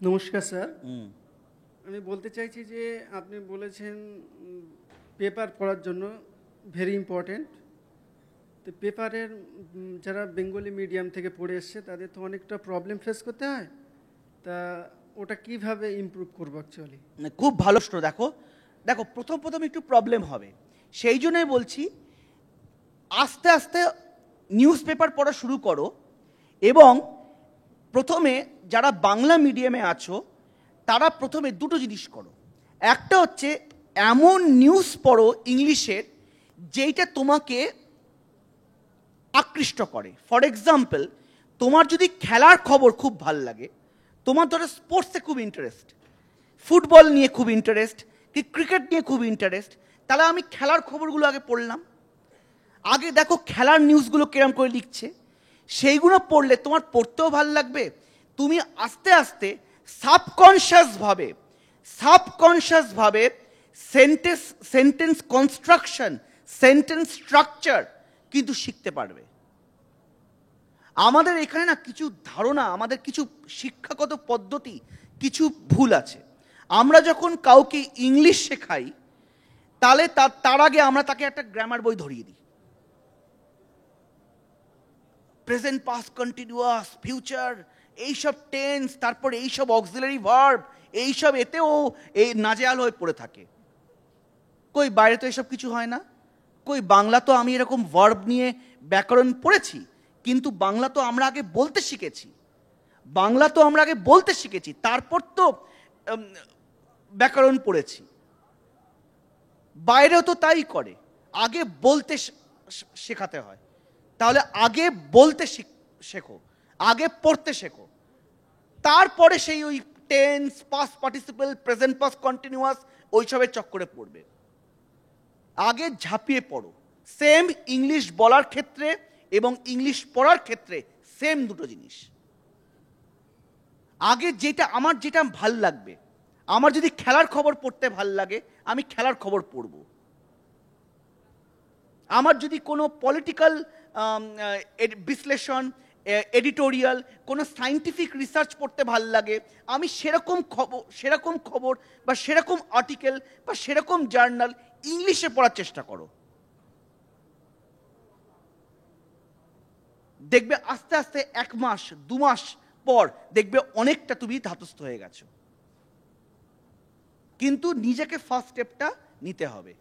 নমস্কার স্যার, আমি বলতে চাইছি যে আপনি বলেছেন পেপার পড়ার জন্য ভেরি ইম্পর্টেন্ট। তো পেপারের যারা বেঙ্গলি মিডিয়াম থেকে পড়ে এসছে তাদের তো অনেকটা প্রবলেম ফেস করতে হয়, তা ওটা কিভাবে ইমপ্রুভ করবো অ্যাকচুয়ালি? খুব ভালো প্রশ্ন। দেখো দেখো প্রথম একটু প্রবলেম হবে, সেই জন্যই বলছি আস্তে আস্তে নিউজ পেপার পড়া শুরু করো। এবং প্রথমে যারা বাংলা মিডিয়ামে আছো তারা প্রথমে দুটো জিনিস করো। একটা হচ্ছে এমন নিউজ পড়ো ইংলিশের যেইটা তোমাকে আকৃষ্ট করে। ফর এক্সাম্পল, তোমার যদি খেলার খবর খুব ভাল লাগে, তোমার ধরো স্পোর্টসে খুব ইন্টারেস্ট, ফুটবল নিয়ে খুব ইন্টারেস্ট, কি ক্রিকেট নিয়ে খুব ইন্টারেস্ট, তাহলে আমি খেলার খবরগুলো আগে পড়লাম। আগে দেখো খেলার নিউজগুলো কিরম করে লিখছে, সেইগুলো পড়লে তোমার পড়তেও ভাল লাগবে। তুমি আস্তে আস্তে সাবকনশিয়াসভাবে সেন্টেন্স কনস্ট্রাকশন, সেন্টেন্স স্ট্রাকচার কিন্তু শিখতে পারবে। আমাদের এখানে না কিছু ধারণা, আমাদের কিছু শিক্ষাগত পদ্ধতি কিছু ভুল আছে। আমরা যখন কাউকে ইংলিশ শেখাই তাহলে তার আগে আমরা তাকে একটা গ্রামার বই ধরিয়ে দিই, প্রেজেন্ট, পাস্ট, কন্টিনিউয়াস, ফিউচার, এইসব টেন্স, তারপর এইসব অক্সিলারি ভার্ব, এইসব এতেও এই নাজেহাল হয়ে পড়ে থাকে। কই বাইরে তো এসব কিছু হয় না। কই বাংলা তো আমি এরকম ভার্ব নিয়ে ব্যাকরণ পড়েছি, কিন্তু বাংলা তো আমরা আগে বলতে শিখেছি, তারপর তো ব্যাকরণ পড়েছি, বাইরেও তো তাই করে। আগে বলতে শেখাতে হয়, তাহলে আগে বলতে শেখো, আগে পড়তে শেখো, তারপরে সেই ওই tense, past participle, present past continuous ওইসবের চক্করে পড়বে। আগে ঝাঁপিয়ে পড়ো। সেম ইংলিশ বলার ক্ষেত্রে এবং ইংলিশ পড়ার ক্ষেত্রে সেম দুটো জিনিস। আগে আমার যেটা ভাল লাগবে, আমার যদি খেলার খবর পড়তে ভাল লাগে আমি খেলার খবর পড়ব। আমার যদি কোনো পলিটিক্যাল বিশ্লেষণ, এডিটোরিয়াল, কোনো সায়েন্টিফিক রিসার্চ পড়তে ভাল লাগে, আমি সেরকম খবর বা সেরকম আর্টিকেল বা সেরকম জার্নাল ইংলিশে পড়ার চেষ্টা করো। দেখবে আস্তে আস্তে 1 মাস 2 মাস পর দেখবে অনেকটা তুমি ধাতস্থ হয়ে গেছো। কিন্তু নিজেকে ফার্স্ট স্টেপটা নিতে হবে।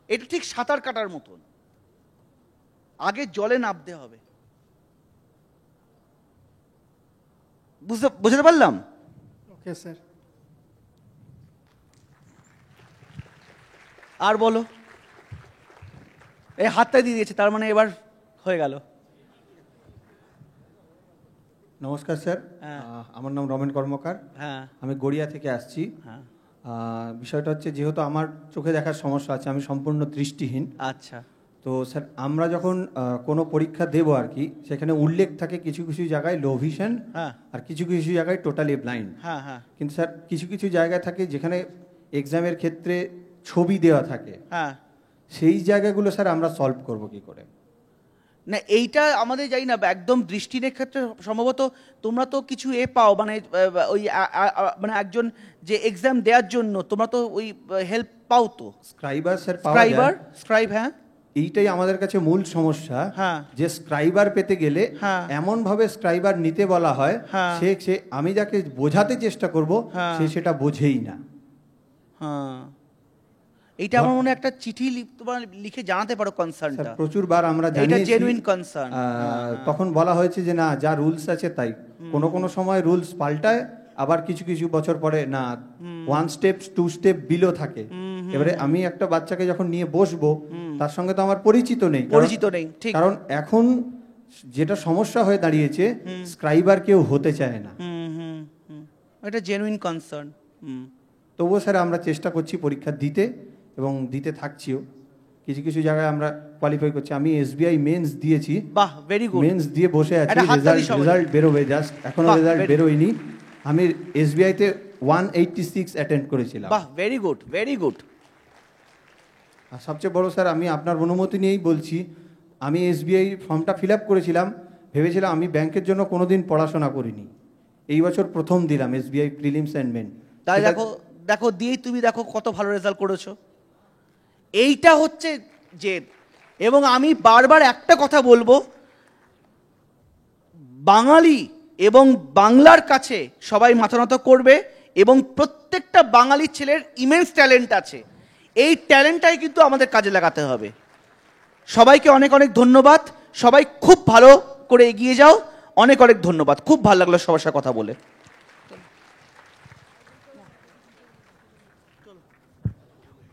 এটা ঠিক সাঁতার কাটার মতন, আগে জলে নামতে হবে। বুঝতে পারলাম? Okay sir. আর বলো। এই হাতটা দিয়ে দিয়েছে, তার মানে এবার হয়ে গেল। নমস্কার স্যার, আমার নাম রমেন কর্মকার। হ্যাঁ আমি গড়িয়া থেকে আসছি। হ্যাঁ। বিষয়টা হচ্ছে, যেহেতু আমার চোখে দেখার সমস্যা আছে, আমি সম্পূর্ণ দৃষ্টিহীন। আচ্ছা। তো স্যার, আমরা যখন কোনো পরীক্ষা দেব আর কি, সেখানে উল্লেখ থাকে কিছু কিছু জায়গায় লো ভিশন, হ্যাঁ, আর কিছু কিছু জায়গায় টোটালি ব্লাইন্ড। হ্যাঁ হ্যাঁ। কিন্তু স্যার কিছু কিছু জায়গায় থাকে যেখানে এক্সামের ক্ষেত্রে ছবি দেওয়া থাকে, হ্যাঁ। সেই জায়গাগুলো স্যার আমরা সলভ করব কি করে? না, এইটা আমাদের জানি না, একদম দৃষ্টির ক্ষেত্রে সম্ভবত তোমরা তো কিছু পাও, মানে ওই মানে একজন যে এক্সাম দেওয়ার জন্য তোমরা তো ওই হেল্প পাও তো। স্ক্রাইবার স্যার পাওয়া যায়। স্ক্রাইব, হ্যাঁ। এইটাই আমাদের কাছে মূল সমস্যা, হ্যাঁ। যে স্ক্রাইবার পেতে গেলে হ্যাঁ। এমন ভাবে স্ক্রাইবার নিতে বলা হয়, হ্যাঁ। সে আমি যাকে বোঝাতে চেষ্টা করব হ্যাঁ। সে সেটা বোঝেই না। হ্যাঁ, এইটা আমার মনে হয় একটা চিঠি তোমরা লিখে জানাতে পারো কনসার্নটা। প্রচুর বার আমরা এটা জানিয়েছি, জেনুইন কনসার্ন। তখন বলা হয়েছে যে না, যা রুলস আছে তাই। কোনো সময় রুলস পাল্টায়, আবার কিছু কিছু বছর পরে না 1 স্টেপ 2 স্টেপ বিলো থাকে। এবারে আমি একটা বাচ্চাকে যখন নিয়ে বসবো, তার সঙ্গে তো আমার পরিচিত নেই, ঠিক। কারণ এখন যেটা সমস্যা হয়ে দাঁড়িয়েছে, স্ক্রাইবার কেউ হতে চায় না। এটা জেনুইন কনসার্ন। তবুও স্যার আমরা চেষ্টা করছি পরীক্ষা দিতে, এবং দিতে থাকছিও। কিছু কিছু জায়গায় আমরা কোয়ালিফাই করছি। আমি SBI মেন্স দিয়েছি। বাহ, ভেরি গুড। মেন্স দিয়ে বসে আছি, একটা হাততালি সবাই। রেজাল্ট বেরোবে জাস্ট, এখনো বাহ, রেজাল্ট very- বেরোয়নি। আমি SBI তে 186 অ্যাটেন্ড করেছিলাম। বাহ, ভেরি গুড, ভেরি গুড। আর সবচেয়ে বড় স্যার, আমি আপনার অনুমতি নিয়েই বলছি, আমি SBI ফর্মটা ফিল আপ করেছিলাম, ভেবেছিলাম আমি ব্যাংকের জন্য কোনোদিন পড়াশোনা করিনি, এই বছর প্রথম দিলাম SBI প্রিলিমস অ্যান্ড মেন। তাই দেখো দিয়েই তুমি দেখো কত ভালো রেজাল্ট করেছো। এইটা হচ্ছে জেদ। এবং আমি বারবার একটা কথা বলবো, বাঙালি এবং বাংলার কাছে সবাই মাথা নত করবে, এবং প্রত্যেকটা বাঙালি ছেলের ইমেন্স ট্যালেন্ট আছে। এই ট্যালেন্টটাই কিন্তু আমাদের কাজে লাগাতে হবে। সবাইকে অনেক অনেক ধন্যবাদ। সবাই খুব ভালো করে এগিয়ে যাও। অনেক অনেক ধন্যবাদ। খুব ভালো লাগলো সবার সাথে কথা বলে।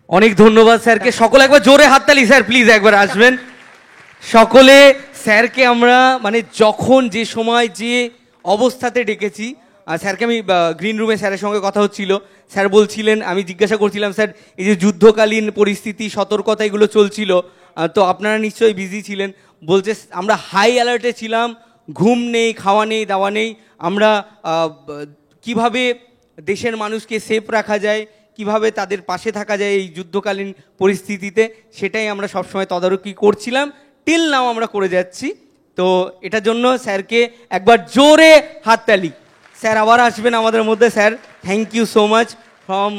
অনেক ধন্যবাদ স্যারকে। সকলে একবার জোরে হাততালি স্যার, প্লিজ একবার আসবেন সকলে। স্যারকে আমরা মানে যখন যে সময় যে অবস্থাতে ডেকেছি, স্যারকে আমি গ্রিন রুমে স্যারের সঙ্গে কথা হচ্ছিল, স্যার বলছিলেন, আমি জিজ্ঞাসা করছিলাম স্যার এই যে যুদ্ধকালীন পরিস্থিতি, সতর্কতা এগুলো চলছিল, তো আপনারা নিশ্চয়ই বিজি ছিলেন। বলছে আমরা হাই অ্যালার্টে ছিলাম, ঘুম নেই, খাওয়া নেই, দাওয়া নেই। আমরা কিভাবে দেশের মানুষকে সেফ রাখা যায়, কিভাবে তাদের পাশে থাকা যায় এই যুদ্ধকালীন পরিস্থিতিতে, সেটাই আমরা সবসময় তদারকি করছিলাম। টিল নাও আমরা করে যাচ্ছি। তো এটার জন্য স্যারকে একবার জোরে হাততালি। স্যার আবার আসবেন আমাদের মধ্যে। Sir, thank you so much from